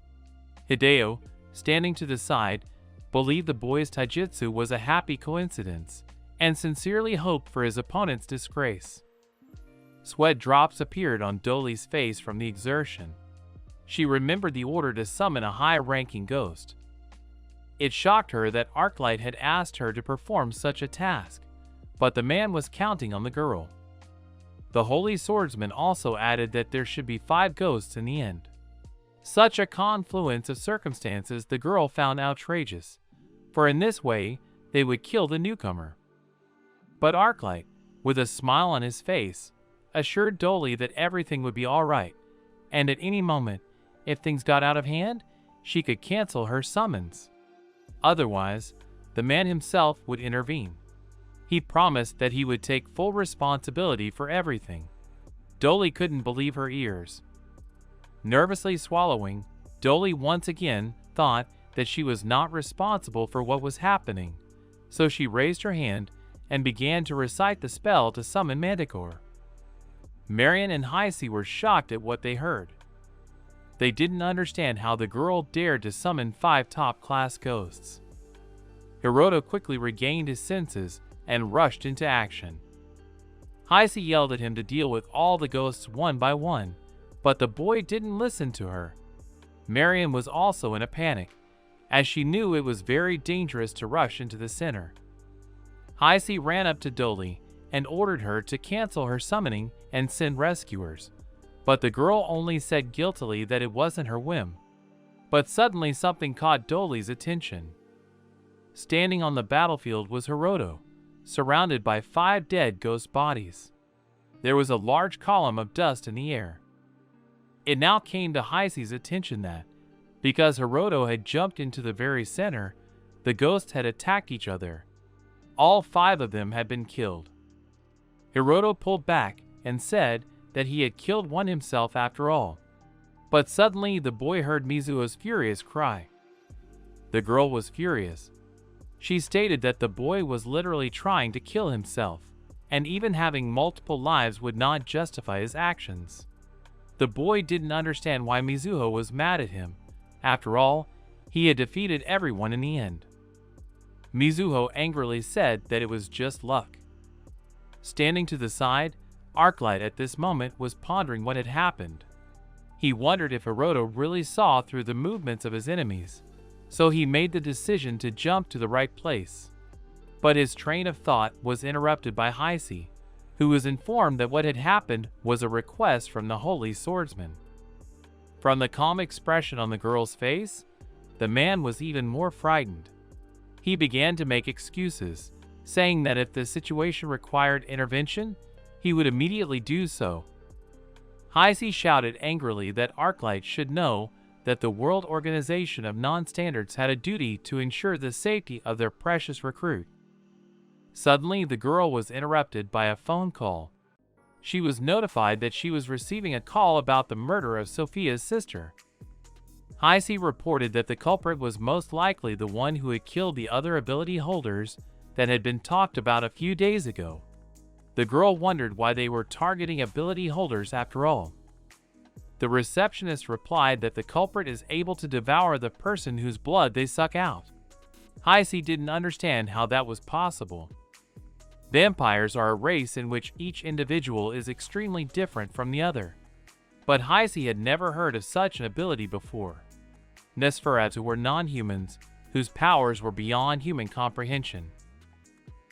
S1: Hideo, standing to the side, believed the boy's taijutsu was a happy coincidence, and sincerely hoped for his opponent's disgrace. Sweat drops appeared on Dolly's face from the exertion. She remembered the order to summon a high-ranking ghost. It shocked her that Arclight had asked her to perform such a task, but the man was counting on the girl. The Holy Swordsman also added that there should be 5 ghosts in the end. Such a confluence of circumstances the girl found outrageous, for in this way they would kill the newcomer. But Arclight, with a smile on his face, assured Dolly that everything would be all right, and at any moment, if things got out of hand, she could cancel her summons. Otherwise, the man himself would intervene. He promised that he would take full responsibility for everything. Dolly couldn't believe her ears. Nervously swallowing, Dolly once again thought that she was not responsible for what was happening, so she raised her hand and began to recite the spell to summon Manticore. Marion and Heisei were shocked at what they heard. They didn't understand how the girl dared to summon 5 top-class ghosts. Hiroto quickly regained his senses and rushed into action. Heisei yelled at him to deal with all the ghosts one by one, but the boy didn't listen to her. Marion was also in a panic, as she knew it was very dangerous to rush into the center. Heisei ran up to Dolly and ordered her to cancel her summoning and send rescuers, but the girl only said guiltily that it wasn't her whim. But suddenly something caught Dolly's attention. Standing on the battlefield was Hiroto, surrounded by 5 dead ghost bodies. There was a large column of dust in the air. It now came to Heise's attention that, because Hiroto had jumped into the very center, the ghosts had attacked each other. All 5 of them had been killed. Hiroto pulled back and said that he had killed one himself after all. But suddenly the boy heard Mizuho's furious cry. The girl was furious. She stated that the boy was literally trying to kill himself, and even having multiple lives would not justify his actions. The boy didn't understand why Mizuho was mad at him. After all, he had defeated everyone in the end. Mizuho angrily said that it was just luck. Standing to the side, Arclight at this moment was pondering what had happened. He wondered if Hiroto really saw through the movements of his enemies, so he made the decision to jump to the right place. But his train of thought was interrupted by Heise, who was informed that what had happened was a request from the Holy Swordsman. From the calm expression on the girl's face, the man was even more frightened. He began to make excuses, saying that if the situation required intervention, he would immediately do so. Heise shouted angrily that Arclight should know that the World Organization of Non-Standards had a duty to ensure the safety of their precious recruit. Suddenly, the girl was interrupted by a phone call. She was notified that she was receiving a call about the murder of Sophia's sister. Heise reported that the culprit was most likely the one who had killed the other ability holders that had been talked about a few days ago. The girl wondered why they were targeting ability holders after all. The receptionist replied that the culprit is able to devour the person whose blood they suck out. Heise didn't understand how that was possible. Vampires are a race in which each individual is extremely different from the other. But Heise had never heard of such an ability before. Nosferatu were non-humans whose powers were beyond human comprehension.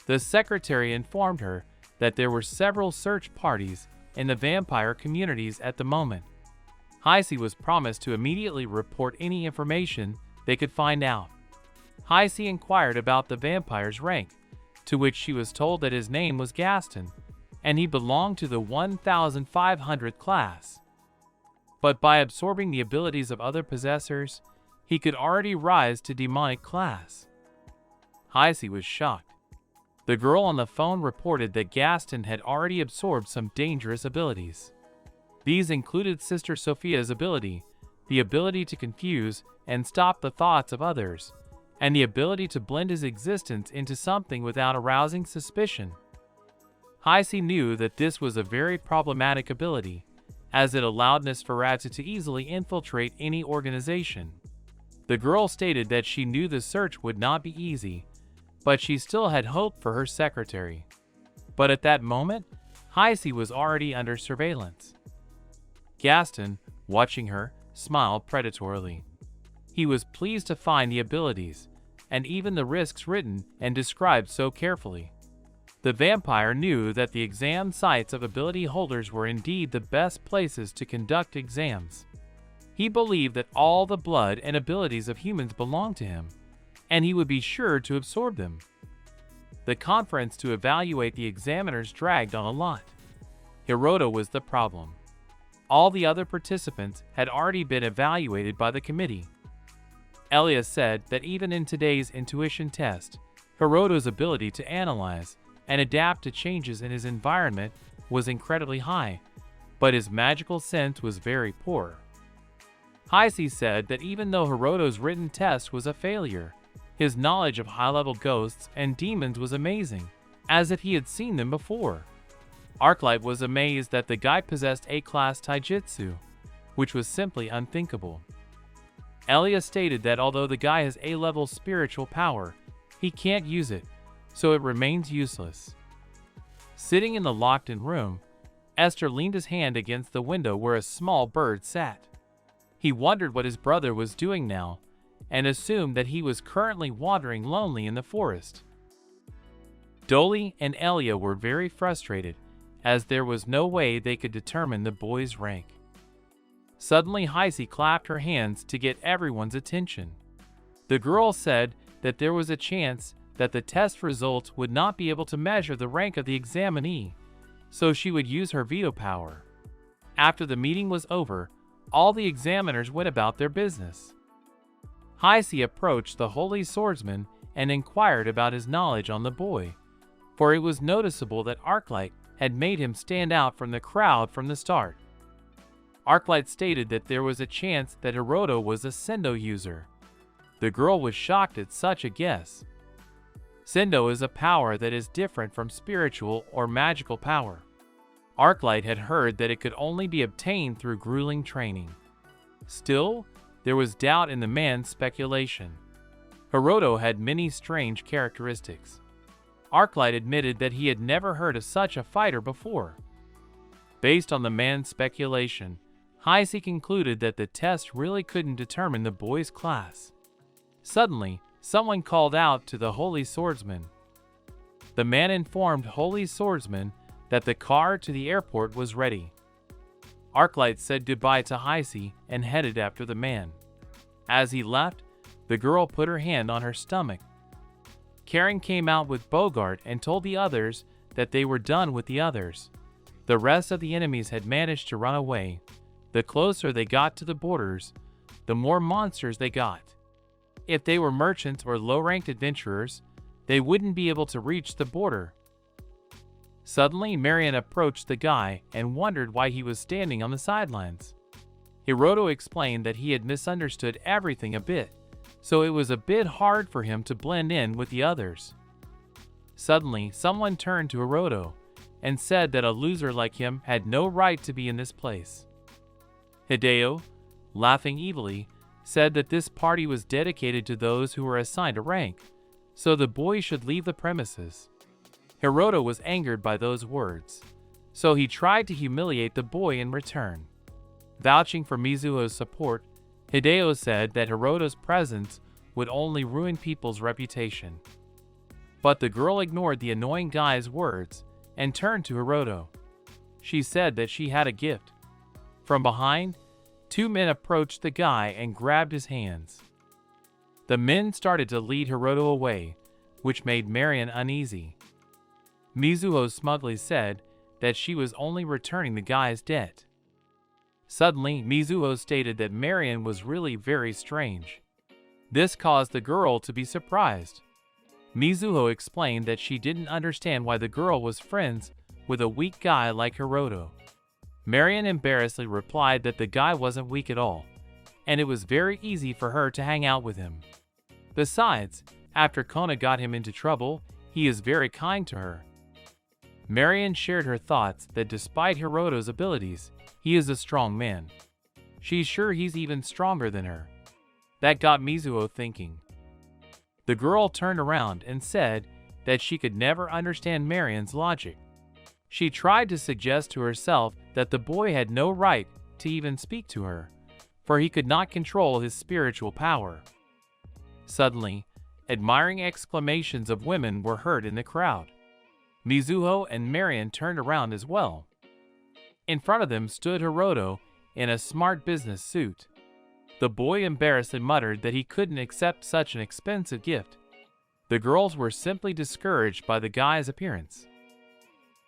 S1: The secretary informed her that there were several search parties in the vampire communities at the moment. Heise was promised to immediately report any information they could find out. Heise inquired about the vampire's rank, to which she was told that his name was Gaston, and he belonged to the 1500 class. But by absorbing the abilities of other possessors, he could already rise to demonic class. Heise was shocked. The girl on the phone reported that Gaston had already absorbed some dangerous abilities. These included Sister Sophia's ability, the ability to confuse and stop the thoughts of others, and the ability to blend his existence into something without arousing suspicion. Heise knew that this was a very problematic ability, as it allowed Nosferatu to easily infiltrate any organization. The girl stated that she knew the search would not be easy, but she still had hope for her secretary. But at that moment, Heise was already under surveillance. Gaston, watching her, smiled predatorily. He was pleased to find the abilities, and even the risks written and described so carefully. The vampire knew that the exam sites of ability holders were indeed the best places to conduct exams. He believed that all the blood and abilities of humans belonged to him, and he would be sure to absorb them. The conference to evaluate the examiners dragged on a lot. Hiroto was the problem. All the other participants had already been evaluated by the committee. Elia said that even in today's intuition test, Hiroto's ability to analyze and adapt to changes in his environment was incredibly high, but his magical sense was very poor. Heise said that even though Hiroto's written test was a failure, his knowledge of high-level ghosts and demons was amazing, as if he had seen them before. Arclight was amazed that the guy possessed A-class taijutsu, which was simply unthinkable. Elia stated that although the guy has A-level spiritual power, he can't use it, so it remains useless. Sitting in the locked-in room, Esther leaned his hand against the window where a small bird sat. He wondered what his brother was doing now, and assumed that he was currently wandering lonely in the forest. Dolly and Elia were very frustrated, as there was no way they could determine the boy's rank. Suddenly Heise clapped her hands to get everyone's attention. The girl said that there was a chance that the test results would not be able to measure the rank of the examinee, so she would use her veto power. After the meeting was over, all the examiners went about their business. Heisei approached the holy swordsman and inquired about his knowledge on the boy, for it was noticeable that Arclight had made him stand out from the crowd from the start. Arclight stated that there was a chance that Hiroto was a Sendo user. The girl was shocked at such a guess. Sendo is a power that is different from spiritual or magical power. Arclight had heard that it could only be obtained through grueling training. Still, there was doubt in the man's speculation. Hiroto had many strange characteristics. Arclight admitted that he had never heard of such a fighter before. Based on the man's speculation, Heisei concluded that the test really couldn't determine the boy's class. Suddenly, someone called out to the holy swordsman. The man informed holy swordsman that the car to the airport was ready. Arclight said goodbye to Heisei and headed after the man. As he left, the girl put her hand on her stomach. Karen came out with Bogart and told the others that they were done with the others. The rest of the enemies had managed to run away. The closer they got to the borders, the more monsters they got. If they were merchants or low-ranked adventurers, they wouldn't be able to reach the border. Suddenly, Marion approached the guy and wondered why he was standing on the sidelines. Hiroto explained that he had misunderstood everything a bit, so it was a bit hard for him to blend in with the others. Suddenly, someone turned to Hiroto and said that a loser like him had no right to be in this place. Hideo, laughing evilly, said that this party was dedicated to those who were assigned a rank, so the boy should leave the premises. Hiroto was angered by those words, so he tried to humiliate the boy in return. Vouching for Mizuho's support, Hideo said that Hiroto's presence would only ruin people's reputation. But the girl ignored the annoying guy's words and turned to Hiroto. She said that she had a gift. From behind, two men approached the guy and grabbed his hands. The men started to lead Hiroto away, which made Marion uneasy. Mizuho smugly said that she was only returning the guy's debt. Suddenly, Mizuho stated that Marion was really very strange. This caused the girl to be surprised. Mizuho explained that she didn't understand why the girl was friends with a weak guy like Hiroto. Marion embarrassedly replied that the guy wasn't weak at all, and it was very easy for her to hang out with him. Besides, after Kona got him into trouble, he is very kind to her. Marion shared her thoughts that despite Hiroto's abilities, he is a strong man. She's sure he's even stronger than her. That got Mizuho thinking. The girl turned around and said that she could never understand Marion's logic. She tried to suggest to herself that the boy had no right to even speak to her, for he could not control his spiritual power. Suddenly, admiring exclamations of women were heard in the crowd. Mizuho and Marion turned around as well. In front of them stood Hiroto in a smart business suit. The boy embarrassedly muttered that he couldn't accept such an expensive gift. The girls were simply discouraged by the guy's appearance.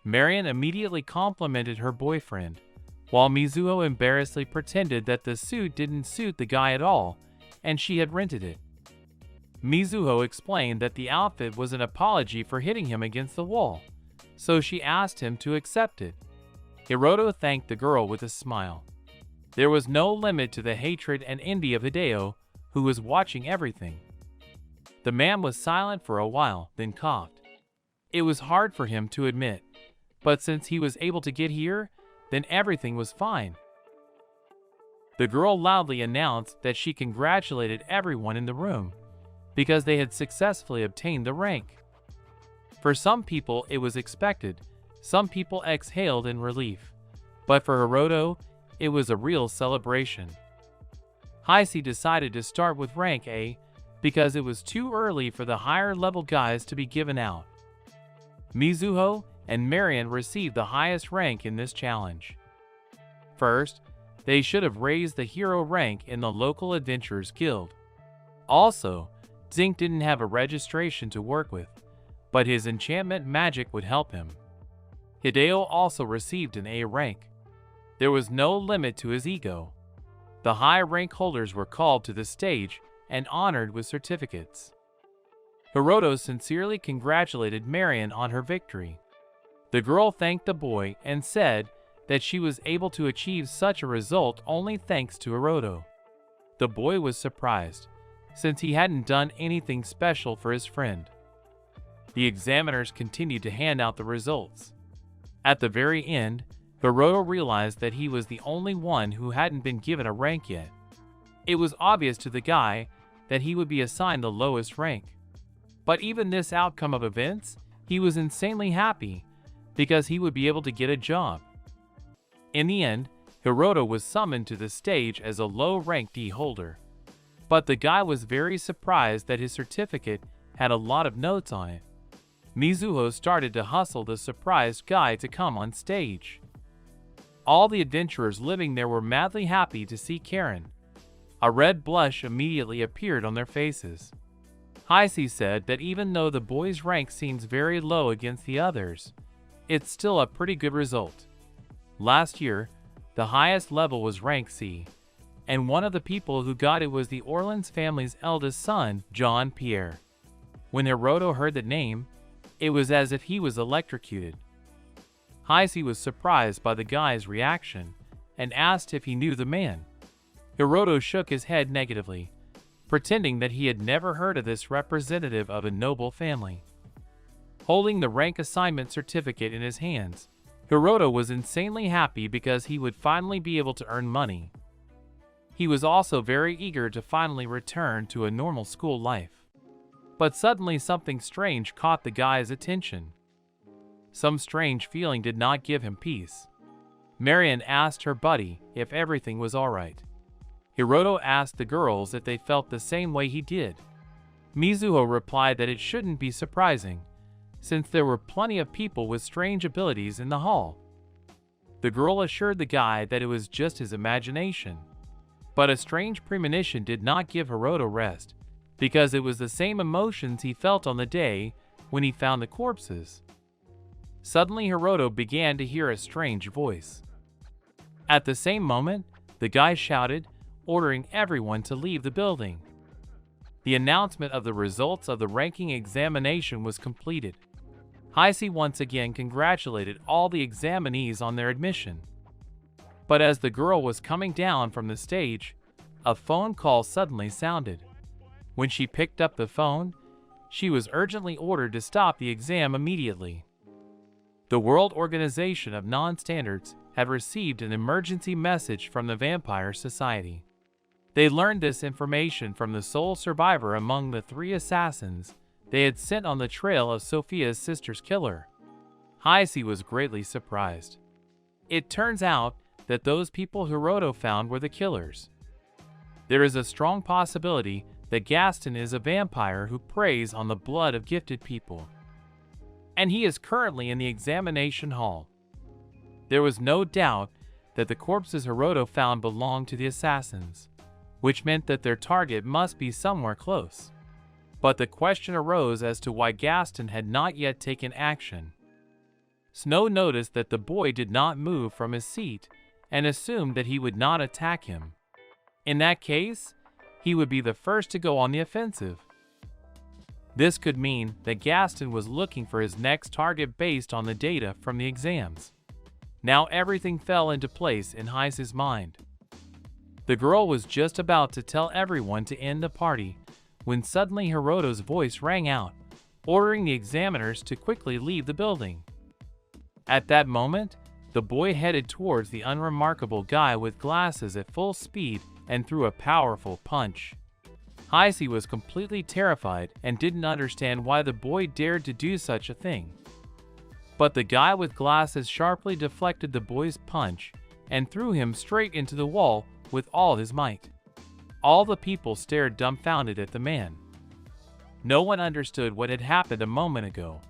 S1: Marion immediately complimented her boyfriend, while Mizuho embarrassedly pretended that the suit didn't suit the guy at all, and she had rented it. Mizuho explained that the outfit was an apology for hitting him against the wall, so she asked him to accept it. Hiroto thanked the girl with a smile. There was no limit to the hatred and envy of Hideo, who was watching everything. The man was silent for a while, then coughed. It was hard for him to admit, but since he was able to get here, then everything was fine. The girl loudly announced that she congratulated everyone in the room, because they had successfully obtained the rank. For some people it was expected, some people exhaled in relief, but for Hiroto, it was a real celebration. Heisei decided to start with rank A because it was too early for the higher level guys to be given out. Mizuho and Marion received the highest rank in this challenge. First, they should have raised the hero rank in the local adventurers guild. Also, Zinc didn't have a registration to work with, but his enchantment magic would help him. Hideo also received an A rank. There was no limit to his ego. The high rank holders were called to the stage and honored with certificates. Hiroto sincerely congratulated Marion on her victory. The girl thanked the boy and said that she was able to achieve such a result only thanks to Hiroto. The boy was surprised, since he hadn't done anything special for his friend. The examiners continued to hand out the results. At the very end, Hiroto realized that he was the only one who hadn't been given a rank yet. It was obvious to the guy that he would be assigned the lowest rank. But even this outcome of events, he was insanely happy because he would be able to get a job. In the end, Hiroto was summoned to the stage as a low-rank D holder. But the guy was very surprised that his certificate had a lot of notes on it. Mizuho started to hustle the surprised guy to come on stage. All the adventurers living there were madly happy to see Karen. A red blush immediately appeared on their faces. Heisei said that even though the boy's rank seems very low against the others, it's still a pretty good result. Last year, the highest level was rank C, and one of the people who got it was the Orleans family's eldest son, John Pierre. When Hiroto heard the name, it was as if he was electrocuted. Heisei was surprised by the guy's reaction and asked if he knew the man. Hiroto shook his head negatively, pretending that he had never heard of this representative of a noble family. Holding the rank assignment certificate in his hands, Hiroto was insanely happy because he would finally be able to earn money. He was also very eager to finally return to a normal school life. But suddenly something strange caught the guy's attention. Some strange feeling did not give him peace. Marion asked her buddy if everything was alright. Hiroto asked the girls if they felt the same way he did. Mizuho replied that it shouldn't be surprising, since there were plenty of people with strange abilities in the hall. The girl assured the guy that it was just his imagination. But a strange premonition did not give Hiroto rest, because it was the same emotions he felt on the day when he found the corpses. Suddenly Hiroto began to hear a strange voice. At the same moment, the guy shouted, ordering everyone to leave the building. The announcement of the results of the ranking examination was completed. Heisei once again congratulated all the examinees on their admission. But as the girl was coming down from the stage, a phone call suddenly sounded. When she picked up the phone, she was urgently ordered to stop the exam immediately. The World Organization of Non-Standards had received an emergency message from the Vampire Society. They learned this information from the sole survivor among the 3 assassins they had sent on the trail of Sophia's sister's killer. Heisei was greatly surprised. It turns out that those people Hiroto found were the killers. There is a strong possibility that Gaston is a vampire who preys on the blood of gifted people. And he is currently in the examination hall. There was no doubt that the corpses Hiroto found belonged to the assassins, which meant that their target must be somewhere close. But the question arose as to why Gaston had not yet taken action. Snow noticed that the boy did not move from his seat and assumed that he would not attack him. In that case, he would be the first to go on the offensive. This could mean that Gaston was looking for his next target based on the data from the exams. Now everything fell into place in Heisei's mind. The girl was just about to tell everyone to end the party when suddenly Hiroto's voice rang out, ordering the examiners to quickly leave the building. At that moment, the boy headed towards the unremarkable guy with glasses at full speed and threw a powerful punch. Heisei was completely terrified and didn't understand why the boy dared to do such a thing. But the guy with glasses sharply deflected the boy's punch and threw him straight into the wall with all his might. All the people stared dumbfounded at the man. No one understood what had happened a moment ago.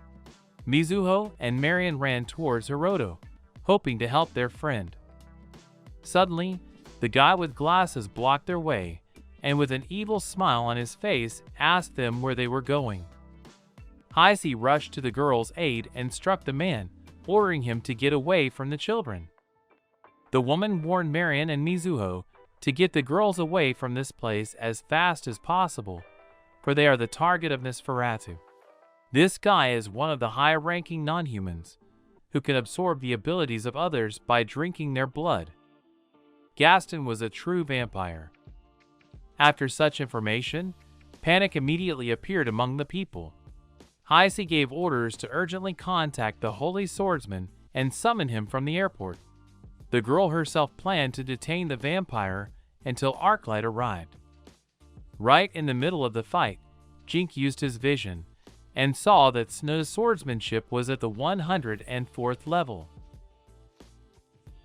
S1: Mizuho and Marion ran towards Hiroto, hoping to help their friend. Suddenly, the guy with glasses blocked their way, and with an evil smile on his face asked them where they were going. Heisei rushed to the girl's aid and struck the man, ordering him to get away from the children. The woman warned Marion and Mizuho to get the girls away from this place as fast as possible, for they are the target of Nosferatu. This guy is one of the high-ranking non-humans, who can absorb the abilities of others by drinking their blood. Gaston was a true vampire. After such information, panic immediately appeared among the people. Heisei gave orders to urgently contact the Holy Swordsman and summon him from the airport. The girl herself planned to detain the vampire until Arclight arrived. Right in the middle of the fight, Jink used his vision and saw that Snow's swordsmanship was at the 104th level.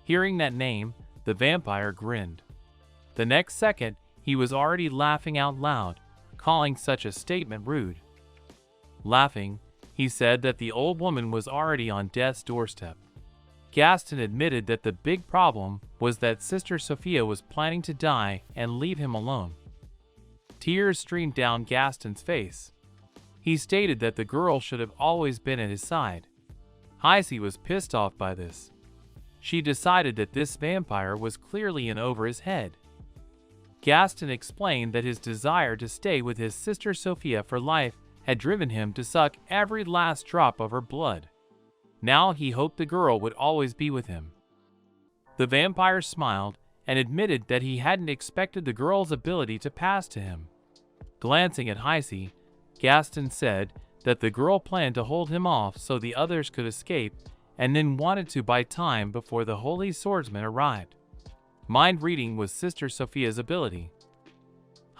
S1: Hearing that name, the vampire grinned. The next second, he was already laughing out loud, calling such a statement rude. Laughing, he said that the old woman was already on death's doorstep. Gaston admitted that the big problem was that Sister Sophia was planning to die and leave him alone. Tears streamed down Gaston's face. He stated that the girl should have always been at his side. Heisei was pissed off by this. She decided that this vampire was clearly in over his head. Gaston explained that his desire to stay with his sister Sophia for life had driven him to suck every last drop of her blood. Now he hoped the girl would always be with him. The vampire smiled and admitted that he hadn't expected the girl's ability to pass to him. Glancing at Heisei, Gaston said that the girl planned to hold him off so the others could escape and then wanted to buy time before the Holy Swordsman arrived. Mind reading was Sister Sophia's ability.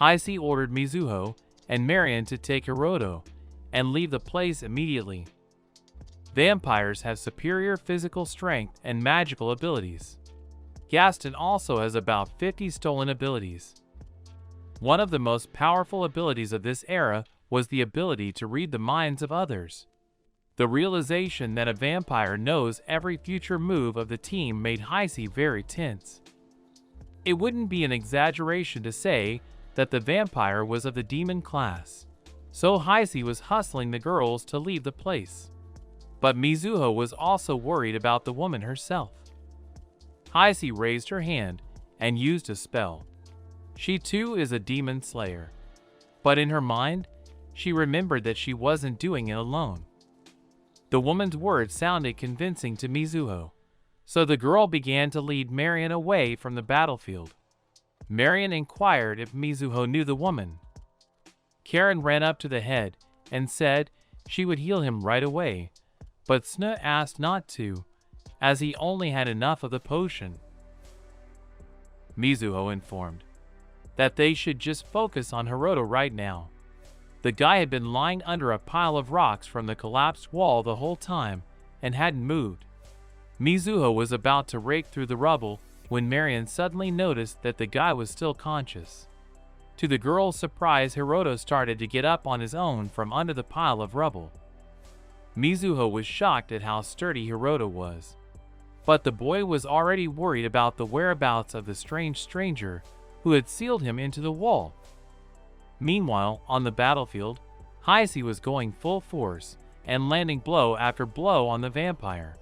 S1: Heisei ordered Mizuho and Marion to take Hiroto and leave the place immediately. Vampires have superior physical strength and magical abilities. Gaston also has about 50 stolen abilities. One of the most powerful abilities of this era was the ability to read the minds of others. The realization that a vampire knows every future move of the team made Heisei very tense. It wouldn't be an exaggeration to say that the vampire was of the demon class, so Heisei was hustling the girls to leave the place. But Mizuho was also worried about the woman herself. Heisei raised her hand and used a spell. She too is a demon slayer. But in her mind, she remembered that she wasn't doing it alone. The woman's words sounded convincing to Mizuho, so the girl began to lead Marion away from the battlefield. Marion inquired if Mizuho knew the woman. Karen ran up to the head and said she would heal him right away, but Snu asked not to, as he only had enough of the potion. Mizuho informed that they should just focus on Hiroto right now. The guy had been lying under a pile of rocks from the collapsed wall the whole time and hadn't moved. Mizuho was about to rake through the rubble when Marion suddenly noticed that the guy was still conscious. To the girl's surprise, Hiroto started to get up on his own from under the pile of rubble. Mizuho was shocked at how sturdy Hiroto was. But the boy was already worried about the whereabouts of the strange stranger who had sealed him into the wall. Meanwhile, on the battlefield, Heisei was going full force and landing blow after blow on the vampire.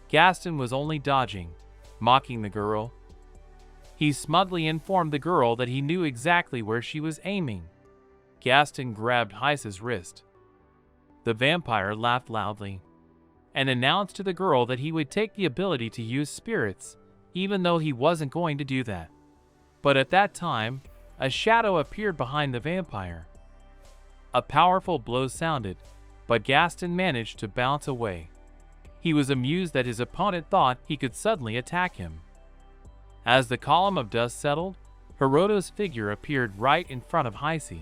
S1: Gaston was only dodging, mocking the girl. He smugly informed the girl that he knew exactly where she was aiming. Gaston grabbed Heisei's wrist. The vampire laughed loudly and announced to the girl that he would take the ability to use spirits, even though he wasn't going to do that. But at that time, a shadow appeared behind the vampire. A powerful blow sounded, but Gaston managed to bounce away. He was amused that his opponent thought he could suddenly attack him. As the column of dust settled, Hiroto's figure appeared right in front of Heisei.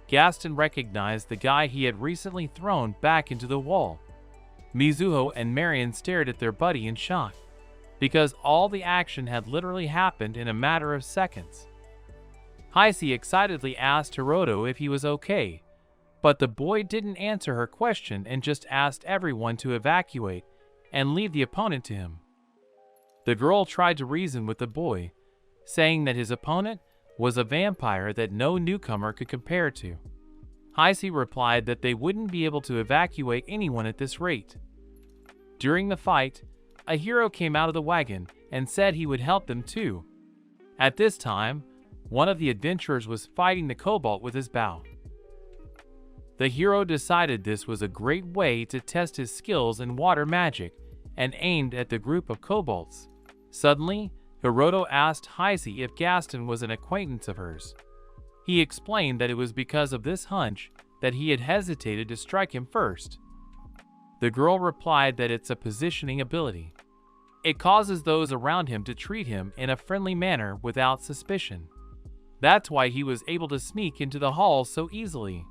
S1: Gaston recognized the guy he had recently thrown back into the wall. Mizuho and Marion stared at their buddy in shock, because all the action had literally happened in a matter of seconds. Heisei excitedly asked Hiroto if he was okay, but the boy didn't answer her question and just asked everyone to evacuate and leave the opponent to him. The girl tried to reason with the boy, saying that his opponent was a vampire that no newcomer could compare to. Heisei replied that they wouldn't be able to evacuate anyone at this rate. During the fight, a hero came out of the wagon and said he would help them too. At this time, one of the adventurers was fighting the kobold with his bow. The hero decided this was a great way to test his skills in water magic and aimed at the group of kobolds. Suddenly, Hiroto asked Heisei if Gaston was an acquaintance of hers. He explained that it was because of this hunch that he had hesitated to strike him first. The girl replied that it's a positioning ability. It causes those around him to treat him in a friendly manner without suspicion. That's why he was able to sneak into the hall so easily.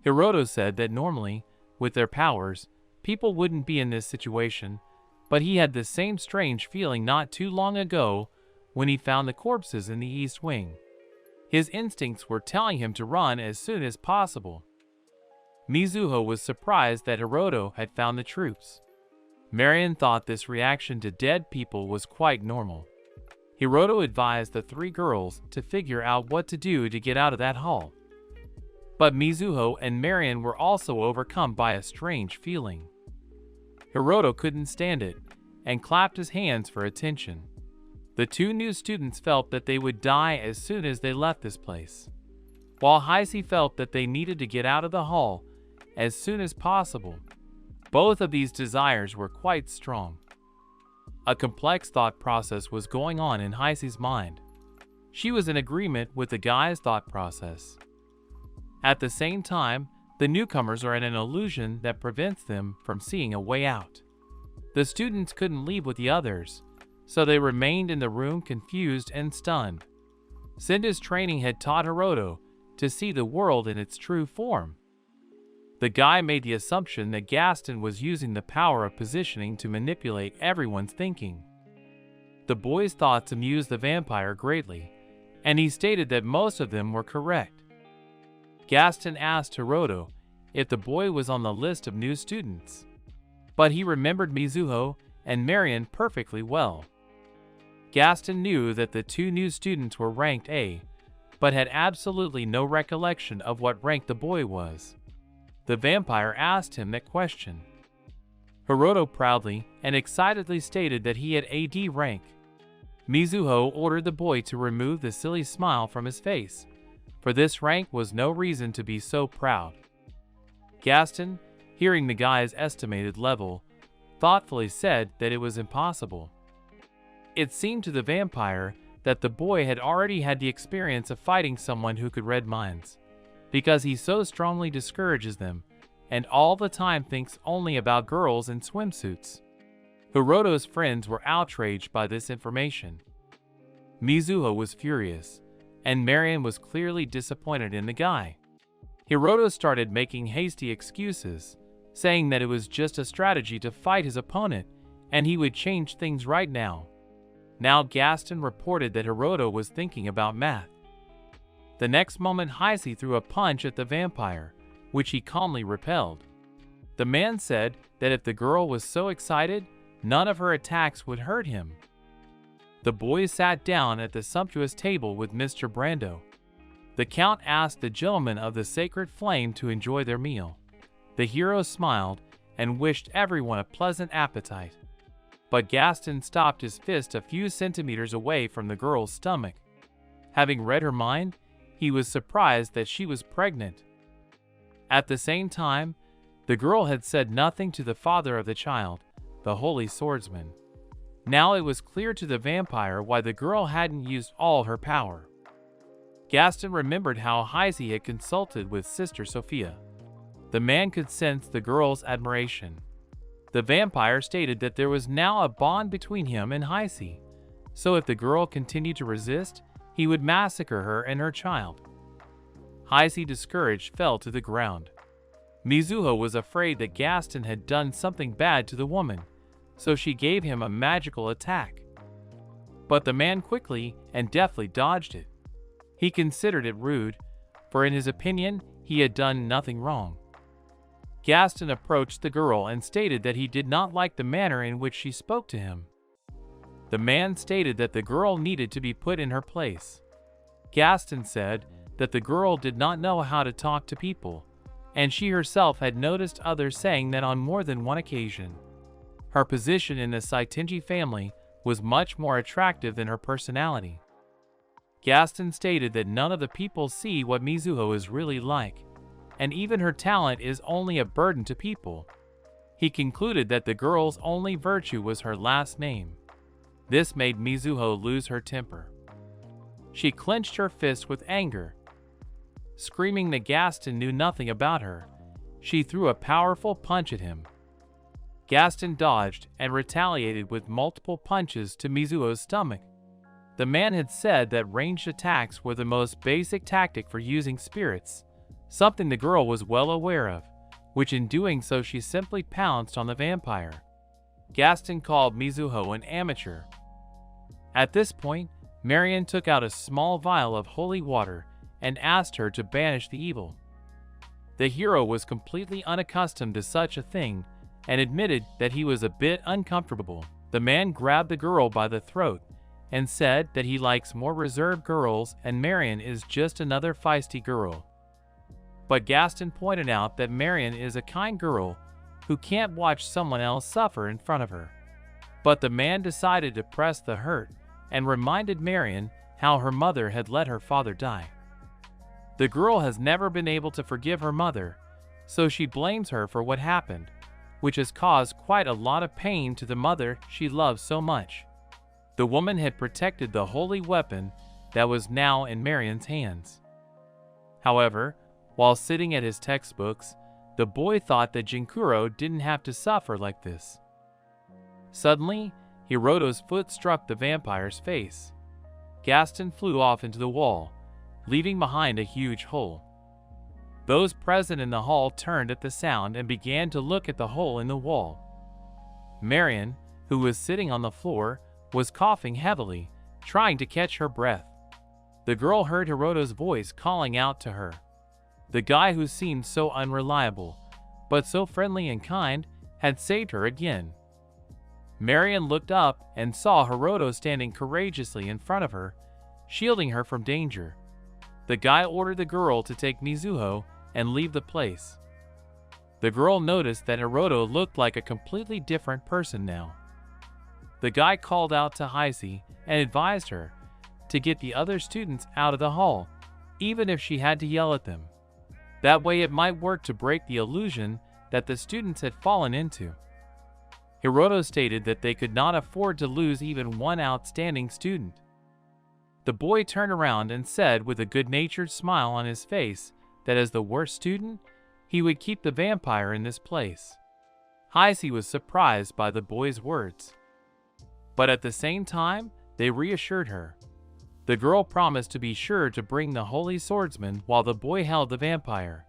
S1: Hiroto said that normally, with their powers, people wouldn't be in this situation, but he had the same strange feeling not too long ago when he found the corpses in the East Wing. His instincts were telling him to run as soon as possible. Mizuho was surprised that Hiroto had found the troops. Marion thought this reaction to dead people was quite normal. Hiroto advised the three girls to figure out what to do to get out of that hall. But Mizuho and Marion were also overcome by a strange feeling. Hiroto couldn't stand it and clapped his hands for attention. The two new students felt that they would die as soon as they left this place, while Heisei felt that they needed to get out of the hall as soon as possible. Both of these desires were quite strong. A complex thought process was going on in Heisei's mind. She was in agreement with the guy's thought process. At the same time, the newcomers are in an illusion that prevents them from seeing a way out. The students couldn't leave with the others, so they remained in the room confused and stunned. Cinda's training had taught Hiroto to see the world in its true form. The guy made the assumption that Gaston was using the power of positioning to manipulate everyone's thinking. The boy's thoughts amused the vampire greatly, and he stated that most of them were correct. Gaston asked Hiroto if the boy was on the list of new students, but he remembered Mizuho and Marion perfectly well. Gaston knew that the two new students were ranked A, but had absolutely no recollection of what rank the boy was. The vampire asked him that question. Hiroto proudly and excitedly stated that he had AD rank. Mizuho ordered the boy to remove the silly smile from his face, for this rank was no reason to be so proud. Gaston, hearing the guy's estimated level, thoughtfully said that it was impossible. It seemed to the vampire that the boy had already had the experience of fighting someone who could read minds, because he so strongly discourages them and all the time thinks only about girls in swimsuits. Hiroto's friends were outraged by this information. Mizuho was furious, and Marion was clearly disappointed in the guy. Hiroto started making hasty excuses, saying that it was just a strategy to fight his opponent and he would change things right now. Now Gaston reported that Hiroto was thinking about math. The next moment Heisei threw a punch at the vampire, which he calmly repelled. The man said that if the girl was so excited, none of her attacks would hurt him. The boys sat down at the sumptuous table with Mr. Brando. The Count asked the gentlemen of the Sacred Flame to enjoy their meal. The hero smiled and wished everyone a pleasant appetite. But Gaston stopped his fist a few centimeters away from the girl's stomach. Having read her mind, he was surprised that she was pregnant. At the same time, the girl had said nothing to the father of the child, the holy swordsman. Now it was clear to the vampire why the girl hadn't used all her power. Gaston remembered how Heisei had consulted with Sister Sophia. The man could sense the girl's admiration. The vampire stated that there was now a bond between him and Heisei, so if the girl continued to resist, he would massacre her and her child. Heisei, discouraged, fell to the ground. Mizuho was afraid that Gaston had done something bad to the woman, so she gave him a magical attack. But the man quickly and deftly dodged it. He considered it rude, for in his opinion, he had done nothing wrong. Gaston approached the girl and stated that he did not like the manner in which she spoke to him. The man stated that the girl needed to be put in her place. Gaston said that the girl did not know how to talk to people, and she herself had noticed others saying that on more than one occasion. Her position in the Saitinji family was much more attractive than her personality. Gaston stated that none of the people see what Mizuho is really like, and even her talent is only a burden to people. He concluded that the girl's only virtue was her last name. This made Mizuho lose her temper. She clenched her fist with anger. Screaming that Gaston knew nothing about her, she threw a powerful punch at him. Gaston dodged and retaliated with multiple punches to Mizuho's stomach. The man had said that ranged attacks were the most basic tactic for using spirits, something the girl was well aware of, which in doing so she simply pounced on the vampire. Gaston called Mizuho an amateur. At this point, Marion took out a small vial of holy water and asked her to banish the evil. The hero was completely unaccustomed to such a thing and admitted that he was a bit uncomfortable. The man grabbed the girl by the throat and said that he likes more reserved girls and Marion is just another feisty girl. But Gaston pointed out that Marion is a kind girl who can't watch someone else suffer in front of her. But the man decided to press the hurt and reminded Marion how her mother had let her father die. The girl has never been able to forgive her mother, so she blames her for what happened, which has caused quite a lot of pain to the mother she loves so much. The woman had protected the holy weapon that was now in Marion's hands. However, while sitting at his textbooks, the boy thought that Jinkuro didn't have to suffer like this. Suddenly, Hiroto's foot struck the vampire's face. Gaston flew off into the wall, leaving behind a huge hole. Those present in the hall turned at the sound and began to look at the hole in the wall. Marion, who was sitting on the floor, was coughing heavily, trying to catch her breath. The girl heard Hiroto's voice calling out to her. The guy who seemed so unreliable, but so friendly and kind, had saved her again. Marion looked up and saw Hiroto standing courageously in front of her, shielding her from danger. The guy ordered the girl to take Mizuho and leave the place. The girl noticed that Hiroto looked like a completely different person now. The guy called out to Heisei and advised her to get the other students out of the hall, even if she had to yell at them. That way it might work to break the illusion that the students had fallen into. Hiroto stated that they could not afford to lose even one outstanding student. The boy turned around and said with a good-natured smile on his face that as the worst student, he would keep the vampire in this place. Heisei was surprised by the boy's words, but at the same time, they reassured her. The girl promised to be sure to bring the holy swordsman while the boy held the vampire.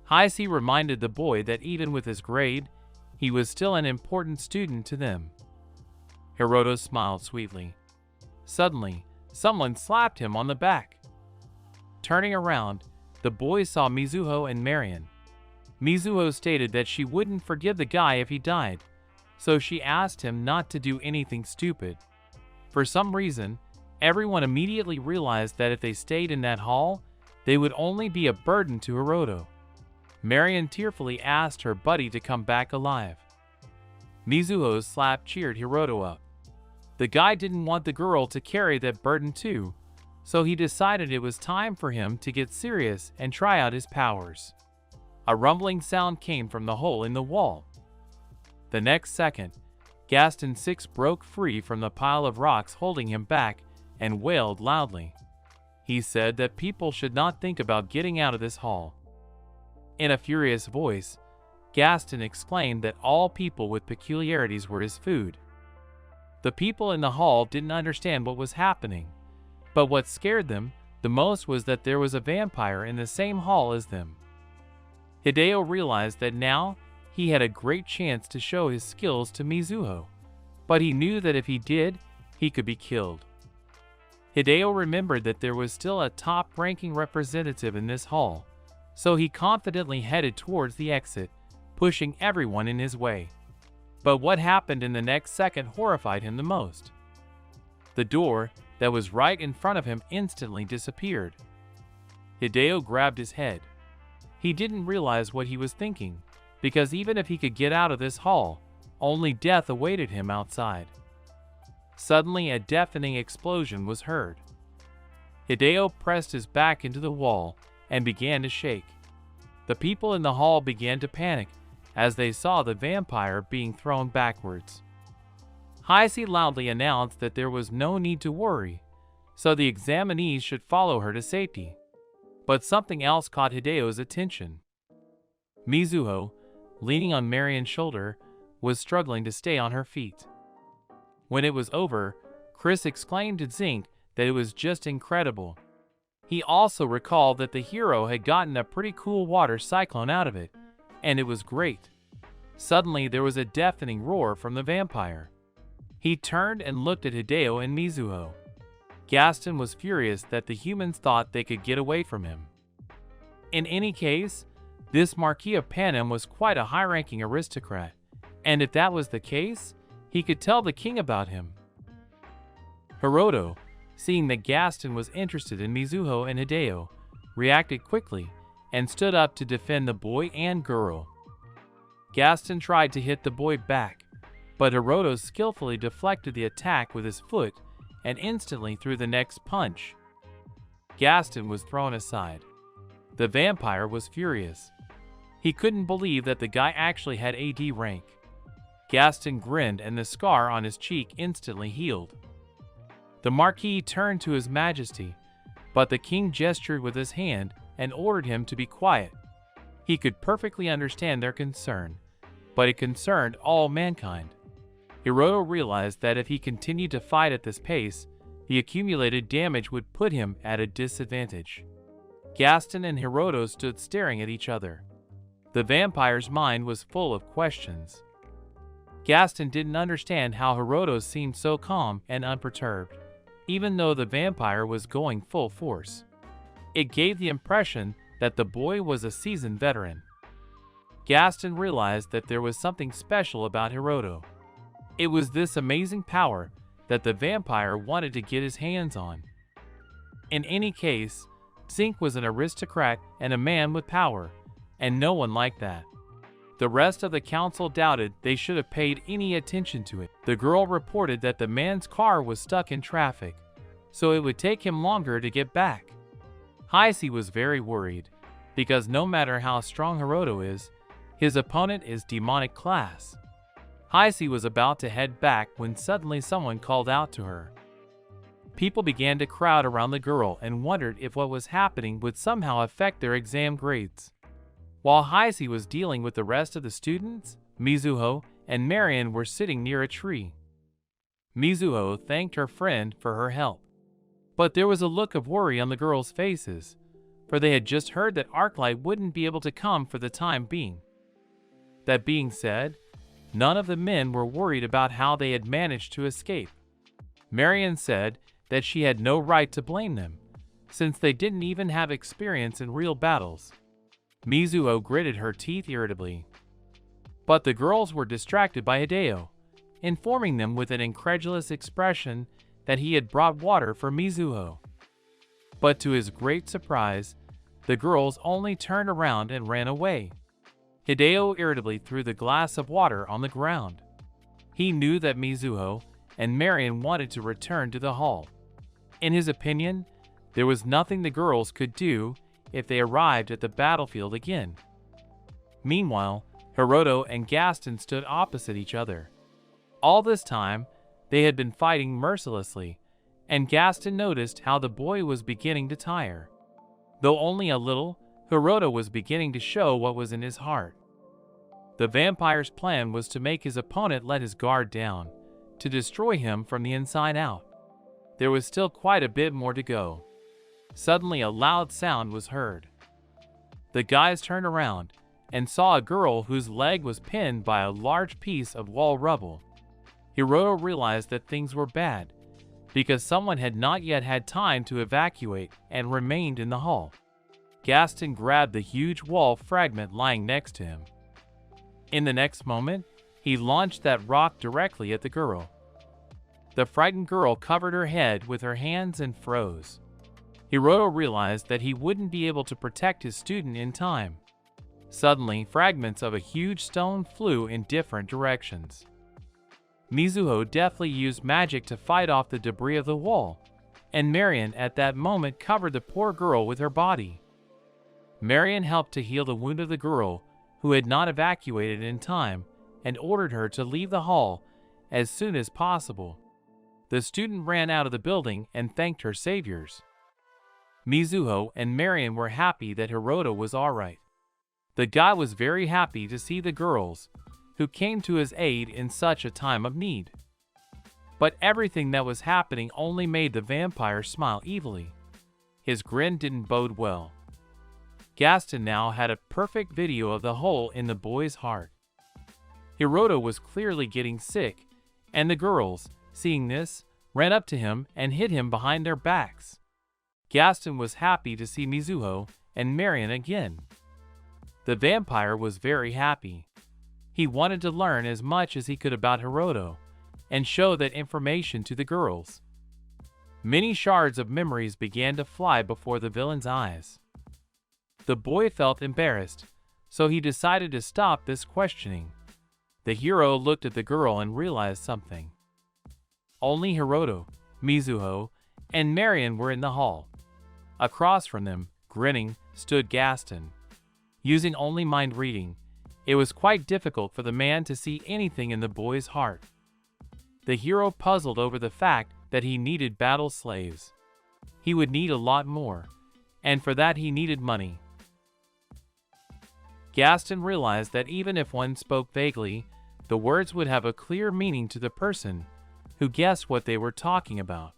S1: Heisei reminded the boy that even with his grade, he was still an important student to them. Hiroto smiled sweetly. Suddenly, someone slapped him on the back. Turning around, the boy saw Mizuho and Marion. Mizuho stated that she wouldn't forgive the guy if he died, so she asked him not to do anything stupid. For some reason, everyone immediately realized that if they stayed in that hall, they would only be a burden to Hiroto. Marion tearfully asked her buddy to come back alive. Mizuho's slap cheered Hiroto up. The guy didn't want the girl to carry that burden too, so he decided it was time for him to get serious and try out his powers. A rumbling sound came from the hole in the wall. The next second, Gaston 6 broke free from the pile of rocks holding him back and wailed loudly. He said that people should not think about getting out of this hall. In a furious voice, Gaston explained that all people with peculiarities were his food. The people in the hall didn't understand what was happening, but what scared them the most was that there was a vampire in the same hall as them. Hideo realized that now he had a great chance to show his skills to Mizuho, but he knew that if he did, he could be killed. Hideo remembered that there was still a top-ranking representative in this hall, so he confidently headed towards the exit, pushing everyone in his way. But what happened in the next second horrified him the most. The door that was right in front of him instantly disappeared. Hideo grabbed his head. He didn't realize what he was thinking, because even if he could get out of this hall, only death awaited him outside. Suddenly, a deafening explosion was heard. Hideo pressed his back into the wall and began to shake. The people in the hall began to panic as they saw the vampire being thrown backwards. Heisei loudly announced that there was no need to worry, so the examinees should follow her to safety. But something else caught Hideo's attention. Mizuho, leaning on Marion's shoulder, was struggling to stay on her feet. When it was over, Chris exclaimed to Zinc that it was just incredible. He also recalled that the hero had gotten a pretty cool water cyclone out of it, and it was great. Suddenly, there was a deafening roar from the vampire. He turned and looked at Hideo and Mizuho. Gaston was furious that the humans thought they could get away from him. In any case, this Marquis of Panem was quite a high-ranking aristocrat, and if that was the case, he could tell the king about him. Hiroto, seeing that Gaston was interested in Mizuho and Hideo, reacted quickly and stood up to defend the boy and girl. Gaston tried to hit the boy back, but Hiroto skillfully deflected the attack with his foot and instantly threw the next punch. Gaston was thrown aside. The vampire was furious. He couldn't believe that the guy actually had AD rank. Gaston grinned and the scar on his cheek instantly healed. The Marquis turned to His Majesty, but the king gestured with his hand and ordered him to be quiet. He could perfectly understand their concern, but it concerned all mankind. Hiroto realized that if he continued to fight at this pace, the accumulated damage would put him at a disadvantage. Gaston and Hiroto stood staring at each other. The vampire's mind was full of questions. Gaston didn't understand how Hiroto seemed so calm and unperturbed, even though the vampire was going full force. It gave the impression that the boy was a seasoned veteran. Gaston realized that there was something special about Hiroto. It was this amazing power that the vampire wanted to get his hands on. In any case, Zinc was an aristocrat and a man with power, and no one liked that. The rest of the council doubted they should have paid any attention to it. The girl reported that the man's car was stuck in traffic, so it would take him longer to get back. Heisei was very worried, because no matter how strong Hiroto is, his opponent is demonic class. Heisei was about to head back when suddenly someone called out to her. People began to crowd around the girl and wondered if what was happening would somehow affect their exam grades. While Heisei was dealing with the rest of the students, Mizuho and Marion were sitting near a tree. Mizuho thanked her friend for her help. But there was a look of worry on the girls' faces, for they had just heard that Arclight wouldn't be able to come for the time being. That being said, none of the men were worried about how they had managed to escape. Marion said that she had no right to blame them, since they didn't even have experience in real battles. Mizuho gritted her teeth irritably. But the girls were distracted by Hideo, informing them with an incredulous expression that he had brought water for Mizuho. But to his great surprise, the girls only turned around and ran away. Hideo irritably threw the glass of water on the ground. He knew that Mizuho and Marion wanted to return to the hall. In his opinion, there was nothing the girls could do if they arrived at the battlefield again. Meanwhile, Hiroto and Gaston stood opposite each other. All this time, they had been fighting mercilessly, and Gaston noticed how the boy was beginning to tire. Though only a little, Hiroto was beginning to show what was in his heart. The vampire's plan was to make his opponent let his guard down, to destroy him from the inside out. There was still quite a bit more to go. Suddenly a loud sound was heard. The guys turned around and saw a girl whose leg was pinned by a large piece of wall rubble. Hiroto realized that things were bad, because someone had not yet had time to evacuate and remained in the hall. Gaston grabbed the huge wall fragment lying next to him. In the next moment, he launched that rock directly at the girl. The frightened girl covered her head with her hands and froze. Hiroto realized that he wouldn't be able to protect his student in time. Suddenly, fragments of a huge stone flew in different directions. Mizuho deftly used magic to fight off the debris of the wall, and Marion at that moment covered the poor girl with her body. Marion helped to heal the wound of the girl, who had not evacuated in time, and ordered her to leave the hall as soon as possible. The student ran out of the building and thanked her saviors. Mizuho and Marion were happy that Hiroto was alright. The guy was very happy to see the girls, who came to his aid in such a time of need. But everything that was happening only made the vampire smile evilly. His grin didn't bode well. Gaston now had a perfect video of the hole in the boy's heart. Hiroto was clearly getting sick, and the girls, seeing this, ran up to him and hit him behind their backs. Gaston was happy to see Mizuho and Marion again. The vampire was very happy. He wanted to learn as much as he could about Hiroto and show that information to the girls. Many shards of memories began to fly before the villain's eyes. The boy felt embarrassed, so he decided to stop this questioning. The hero looked at the girl and realized something. Only Hiroto, Mizuho, and Marion were in the hall. Across from them, grinning, stood Gaston. Using only mind reading, it was quite difficult for the man to see anything in the boy's heart. The hero puzzled over the fact that he needed battle slaves. He would need a lot more, and for that he needed money. Gaston realized that even if one spoke vaguely, the words would have a clear meaning to the person who guessed what they were talking about.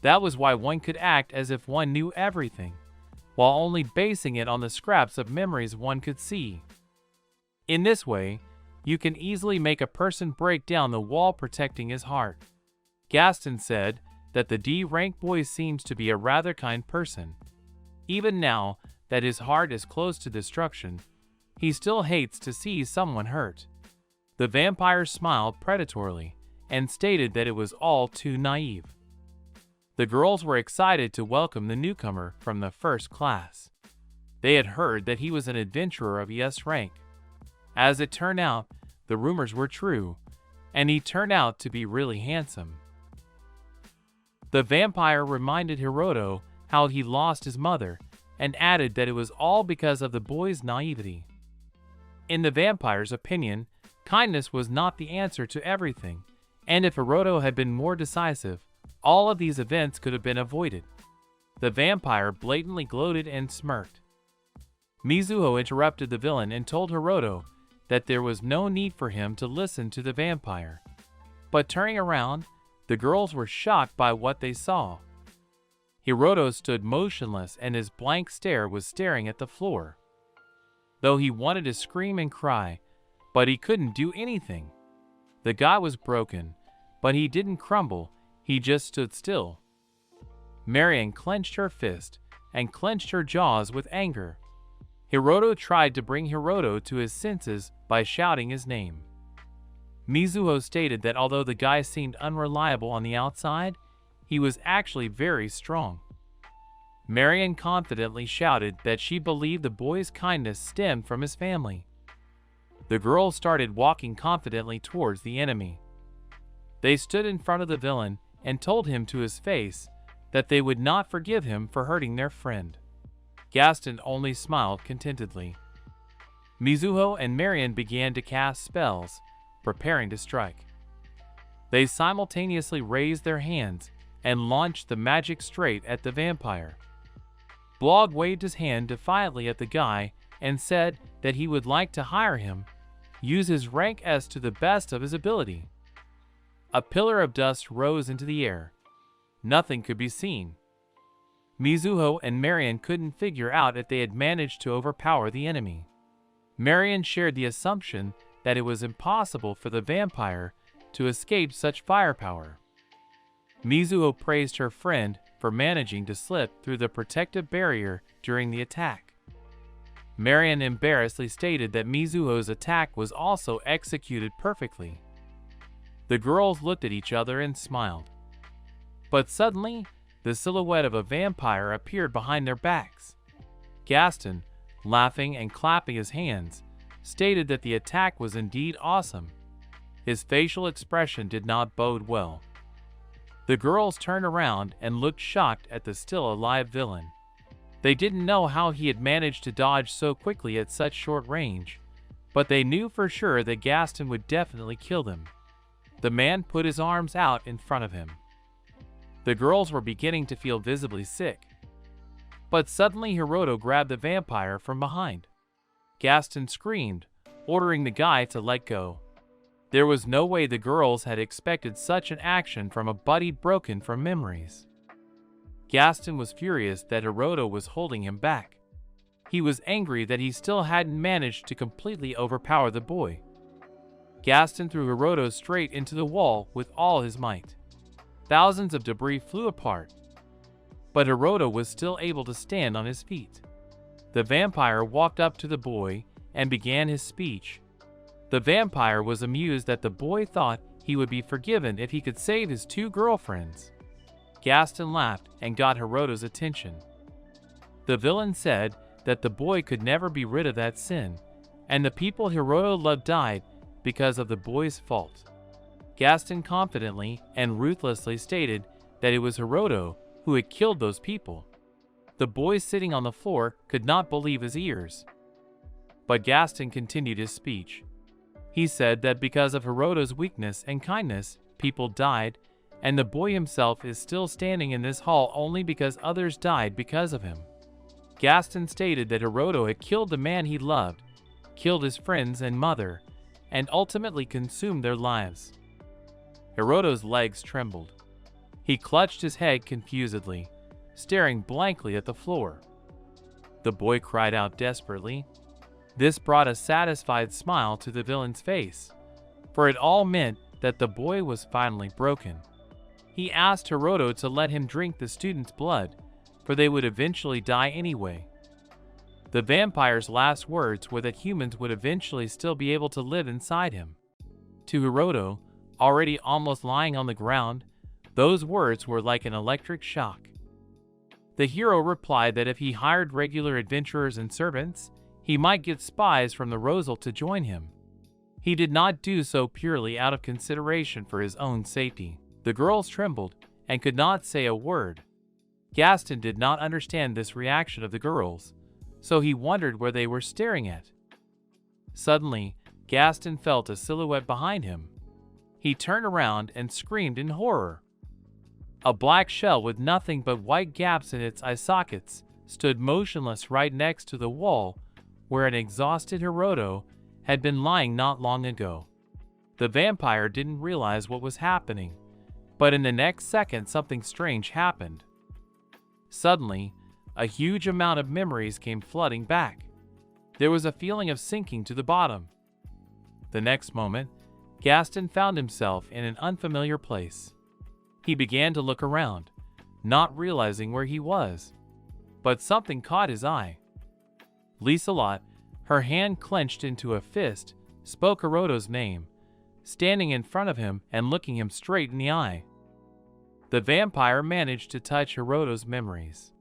S1: That was why one could act as if one knew everything, while only basing it on the scraps of memories one could see. In this way, you can easily make a person break down the wall protecting his heart. Gaston said that the D-rank boy seems to be a rather kind person. Even now that his heart is close to destruction, he still hates to see someone hurt. The vampire smiled predatorily and stated that it was all too naive. The girls were excited to welcome the newcomer from the first class. They had heard that he was an adventurer of S rank. As it turned out, the rumors were true, and he turned out to be really handsome. The vampire reminded Hiroto how he lost his mother and added that it was all because of the boy's naivety. In the vampire's opinion, kindness was not the answer to everything, and if Hiroto had been more decisive, all of these events could have been avoided. The vampire blatantly gloated and smirked. Mizuho interrupted the villain and told Hiroto that there was no need for him to listen to the vampire. But turning around, the girls were shocked by what they saw. Hiroto stood motionless and his blank stare was staring at the floor. Though he wanted to scream and cry, but he couldn't do anything. The guy was broken, but he didn't crumble, he just stood still. Marion clenched her fist and clenched her jaws with anger. Hiroto tried to bring Hiroto to his senses by shouting his name. Mizuho stated that although the guy seemed unreliable on the outside, he was actually very strong. Marion confidently shouted that she believed the boy's kindness stemmed from his family. The girls started walking confidently towards the enemy. They stood in front of the villain and told him to his face that they would not forgive him for hurting their friend. Gaston only smiled contentedly. Mizuho and Marion began to cast spells, preparing to strike. They simultaneously raised their hands and launched the magic straight at the vampire. Blog waved his hand defiantly at the guy and said that he would like to hire him, use his rank S to the best of his ability. A pillar of dust rose into the air. Nothing could be seen. Mizuho and Marion couldn't figure out if they had managed to overpower the enemy. Marion shared the assumption that it was impossible for the vampire to escape such firepower. Mizuho praised her friend for managing to slip through the protective barrier during the attack. Marion embarrassedly stated that Mizuho's attack was also executed perfectly. The girls looked at each other and smiled. But suddenly, the silhouette of a vampire appeared behind their backs. Gaston, laughing and clapping his hands, stated that the attack was indeed awesome. His facial expression did not bode well. The girls turned around and looked shocked at the still alive villain. They didn't know how he had managed to dodge so quickly at such short range, but they knew for sure that Gaston would definitely kill them. The man put his arms out in front of him. The girls were beginning to feel visibly sick. But suddenly Hiroto grabbed the vampire from behind. Gaston screamed, ordering the guy to let go. There was no way the girls had expected such an action from a buddy broken from memories. Gaston was furious that Hiroto was holding him back. He was angry that he still hadn't managed to completely overpower the boy. Gaston threw Hiroto straight into the wall with all his might. Thousands of debris flew apart, but Hiroto was still able to stand on his feet. The vampire walked up to the boy and began his speech. The vampire was amused that the boy thought he would be forgiven if he could save his two girlfriends. Gaston laughed and got Hiroto's attention. The villain said that the boy could never be rid of that sin, and the people Hiroto loved died because of the boy's fault. Gaston confidently and ruthlessly stated that it was Hiroto who had killed those people. The boy sitting on the floor could not believe his ears. But Gaston continued his speech. He said that because of Hiroto's weakness and kindness, people died, and the boy himself is still standing in this hall only because others died because of him. Gaston stated that Hiroto had killed the man he loved, killed his friends and mother, and ultimately consumed their lives. Hiroto's legs trembled. He clutched his head confusedly, staring blankly at the floor. The boy cried out desperately. This brought a satisfied smile to the villain's face, for it all meant that the boy was finally broken. He asked Hiroto to let him drink the student's blood, for they would eventually die anyway. The vampire's last words were that humans would eventually still be able to live inside him. To Hiroto, already almost lying on the ground, those words were like an electric shock. The hero replied that if he hired regular adventurers and servants, he might get spies from the Rosal to join him. He did not do so purely out of consideration for his own safety. The girls trembled and could not say a word. Gaston did not understand this reaction of the girls, so he wondered where they were staring at. Suddenly, Gaston felt a silhouette behind him. He turned around and screamed in horror. A black shell with nothing but white gaps in its eye sockets stood motionless right next to the wall where an exhausted Hiroto had been lying not long ago. The vampire didn't realize what was happening, but in the next second something strange happened. Suddenly, a huge amount of memories came flooding back. There was a feeling of sinking to the bottom. The next moment, Gaston found himself in an unfamiliar place. He began to look around, not realizing where he was. But something caught his eye. Liselot, her hand clenched into a fist, spoke Hiroto's name, standing in front of him and looking him straight in the eye. The vampire managed to touch Hiroto's memories.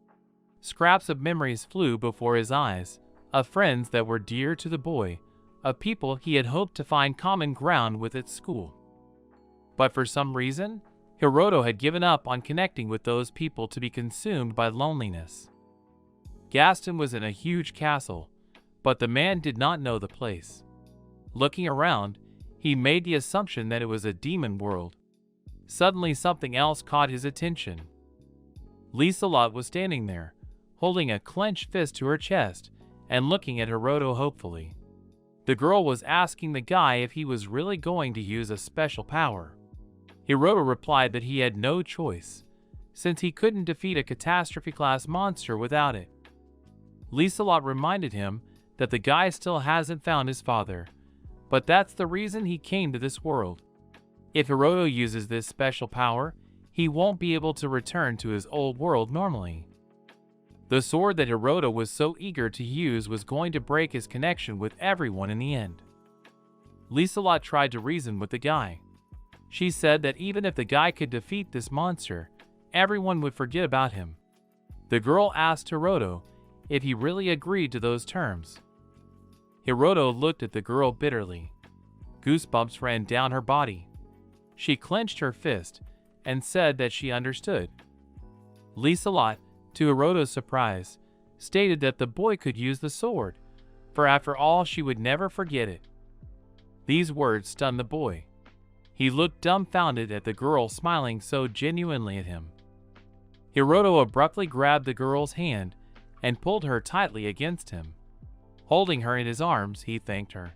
S1: Scraps of memories flew before his eyes, of friends that were dear to the boy, of people he had hoped to find common ground with at school. But for some reason, Hiroto had given up on connecting with those people to be consumed by loneliness. Gaston was in a huge castle, but the man did not know the place. Looking around, he made the assumption that it was a demon world. Suddenly something else caught his attention. Liselot was standing there, holding a clenched fist to her chest and looking at Hiroto hopefully. The girl was asking the guy if he was really going to use a special power. Hiroto replied that he had no choice, since he couldn't defeat a catastrophe-class monster without it. Liselot reminded him that the guy still hasn't found his father, but that's the reason he came to this world. If Hiroto uses this special power, he won't be able to return to his old world normally. The sword that Hiroto was so eager to use was going to break his connection with everyone in the end. Liselot tried to reason with the guy. She said that even if the guy could defeat this monster, everyone would forget about him. The girl asked Hiroto if he really agreed to those terms. Hiroto looked at the girl bitterly. Goosebumps ran down her body. She clenched her fist and said that she understood. Liselot, to Hiroto's surprise, stated that the boy could use the sword, for after all she would never forget it. These words stunned the boy. He looked dumbfounded at the girl smiling so genuinely at him. Hiroto abruptly grabbed the girl's hand and pulled her tightly against him. Holding her in his arms, he thanked her.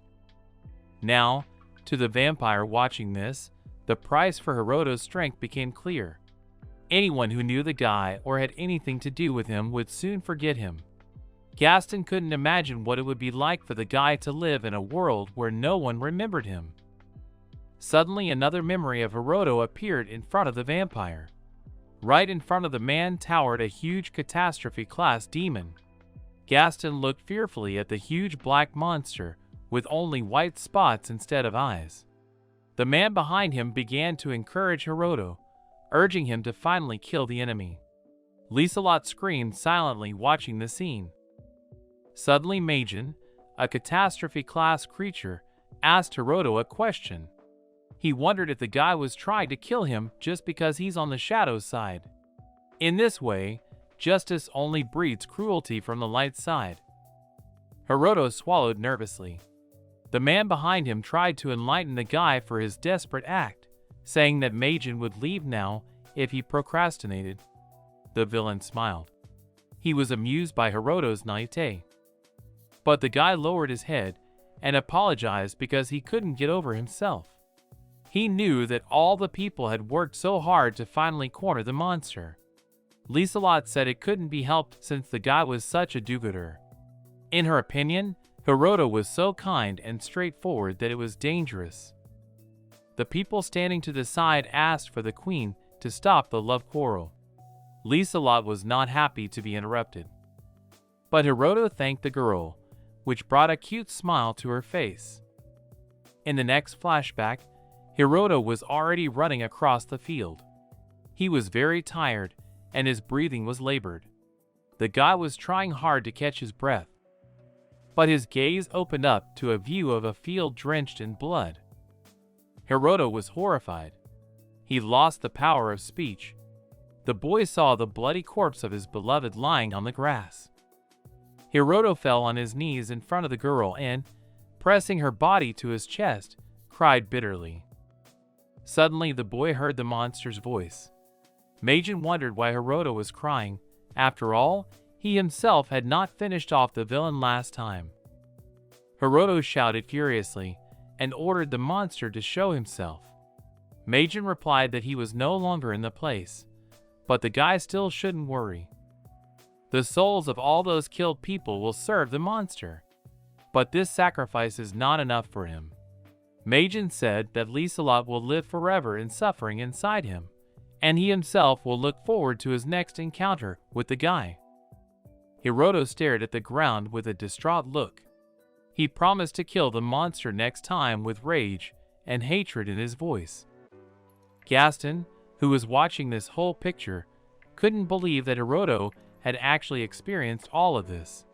S1: Now, to the vampire watching this, the price for Hiroto's strength became clear. Anyone who knew the guy or had anything to do with him would soon forget him. Gaston couldn't imagine what it would be like for the guy to live in a world where no one remembered him. Suddenly, another memory of Hiroto appeared in front of the vampire. Right in front of the man towered a huge catastrophe-class demon. Gaston looked fearfully at the huge black monster with only white spots instead of eyes. The man behind him began to encourage Hiroto, urging him to finally kill the enemy. Liselot screamed silently, watching the scene. Suddenly, Meijin, a catastrophe-class creature, asked Hiroto a question. He wondered if the guy was trying to kill him just because he's on the shadow side. In this way, justice only breeds cruelty from the light side. Hiroto swallowed nervously. The man behind him tried to enlighten the guy for his desperate act, saying that Meijin would leave now if he procrastinated. The villain smiled. He was amused by Hiroto's naivete. But the guy lowered his head and apologized because he couldn't get over himself. He knew that all the people had worked so hard to finally corner the monster. Liselot said it couldn't be helped since the guy was such a do-gooder. In her opinion, Hiroto was so kind and straightforward that it was dangerous. The people standing to the side asked for the queen to stop the love quarrel. Liselot was not happy to be interrupted. But Hiroto thanked the girl, which brought a cute smile to her face. In the next flashback, Hiroto was already running across the field. He was very tired, and his breathing was labored. The guy was trying hard to catch his breath. But his gaze opened up to a view of a field drenched in blood. Hiroto was horrified. He lost the power of speech. The boy saw the bloody corpse of his beloved lying on the grass. Hiroto fell on his knees in front of the girl and, pressing her body to his chest, cried bitterly. Suddenly, the boy heard the monster's voice. Meijin wondered why Hiroto was crying. After all, he himself had not finished off the villain last time. Hiroto shouted furiously and ordered the monster to show himself. Meijin replied that he was no longer in the place, but the guy still shouldn't worry. The souls of all those killed people will serve the monster, but this sacrifice is not enough for him. Meijin said that Liselot will live forever in suffering inside him, and he himself will look forward to his next encounter with the guy. Hiroto stared at the ground with a distraught look. He promised to kill the monster next time with rage and hatred in his voice. Gaston, who was watching this whole picture, couldn't believe that Hiroto had actually experienced all of this.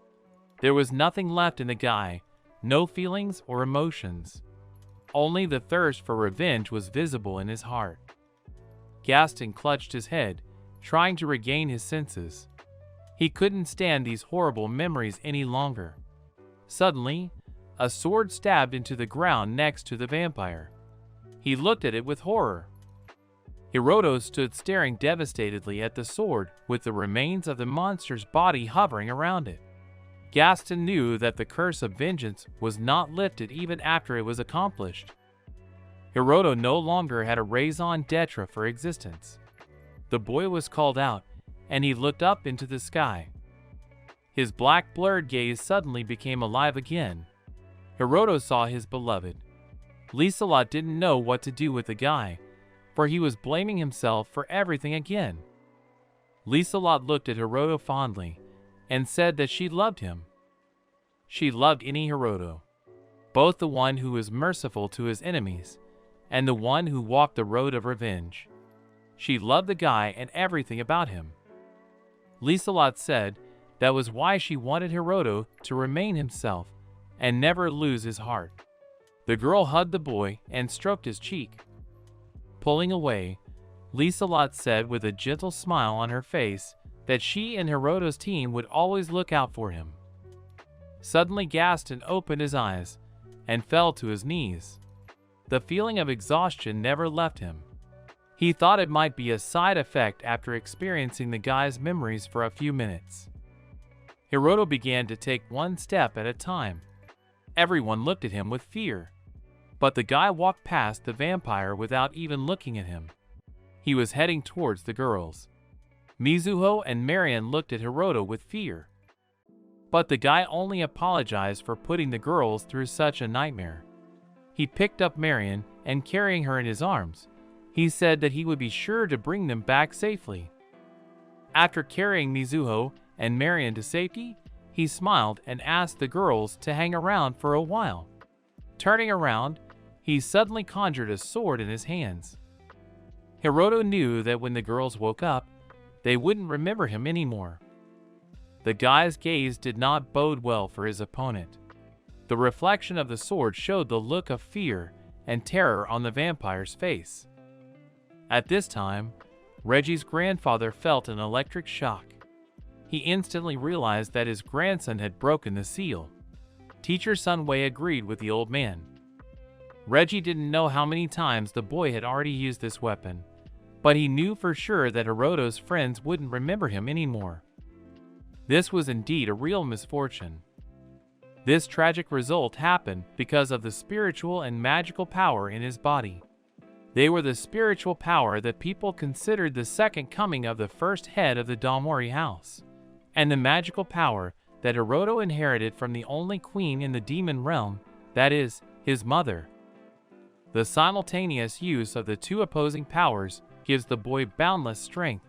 S1: There was nothing left in the guy, no feelings or emotions. Only the thirst for revenge was visible in his heart. Gaston clutched his head, trying to regain his senses. He couldn't stand these horrible memories any longer. Suddenly, a sword stabbed into the ground next to the vampire. He looked at it with horror. Hiroto stood staring devastatedly at the sword with the remains of the monster's body hovering around it. Gaston knew that the curse of vengeance was not lifted even after it was accomplished. Hiroto no longer had a raison d'etre for existence. The boy was called out, and he looked up into the sky. His black blurred gaze suddenly became alive again. Hiroto saw his beloved. Liselot didn't know what to do with the guy, for he was blaming himself for everything again. Liselot looked at Hiroto fondly and said that she loved him. She loved any Hiroto, both the one who was merciful to his enemies and the one who walked the road of revenge. She loved the guy and everything about him. Lieselot said that was why she wanted Hiroto to remain himself and never lose his heart. The girl hugged the boy and stroked his cheek. Pulling away, Lieselot said with a gentle smile on her face that she and Hiroto's team would always look out for him. Suddenly Gaston opened his eyes and fell to his knees. The feeling of exhaustion never left him. He thought it might be a side effect after experiencing the guy's memories for a few minutes. Hiroto began to take one step at a time. Everyone looked at him with fear. But the guy walked past the vampire without even looking at him. He was heading towards the girls. Mizuho and Marion looked at Hiroto with fear. But the guy only apologized for putting the girls through such a nightmare. He picked up Marion and carrying her in his arms, he said that he would be sure to bring them back safely. After carrying Mizuho and Marion to safety, he smiled and asked the girls to hang around for a while. Turning around, he suddenly conjured a sword in his hands. Hiroto knew that when the girls woke up, they wouldn't remember him anymore. The guy's gaze did not bode well for his opponent. The reflection of the sword showed the look of fear and terror on the vampire's face. At this time, Reggie's grandfather felt an electric shock. He instantly realized that his grandson had broken the seal. Teacher Sunway agreed with the old man. Reggie didn't know how many times the boy had already used this weapon, but he knew for sure that Hiroto's friends wouldn't remember him anymore. This was indeed a real misfortune. This tragic result happened because of the spiritual and magical power in his body. They were the spiritual power that people considered the second coming of the first head of the Damori house, and the magical power that Hiroto inherited from the only queen in the demon realm, that is, his mother. The simultaneous use of the two opposing powers gives the boy boundless strength.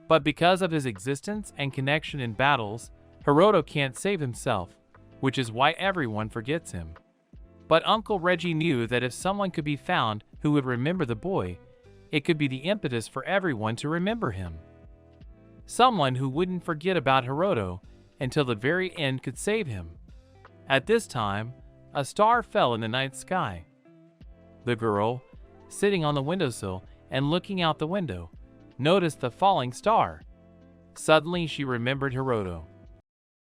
S1: But because of his existence and connection in battles, Hiroto can't save himself, which is why everyone forgets him. But Uncle Reggie knew that if someone could be found who would remember the boy, it could be the impetus for everyone to remember him. Someone who wouldn't forget about Hiroto until the very end could save him. At this time, a star fell in the night sky. The girl, sitting on the windowsill and looking out the window, noticed the falling star. Suddenly she remembered Hiroto.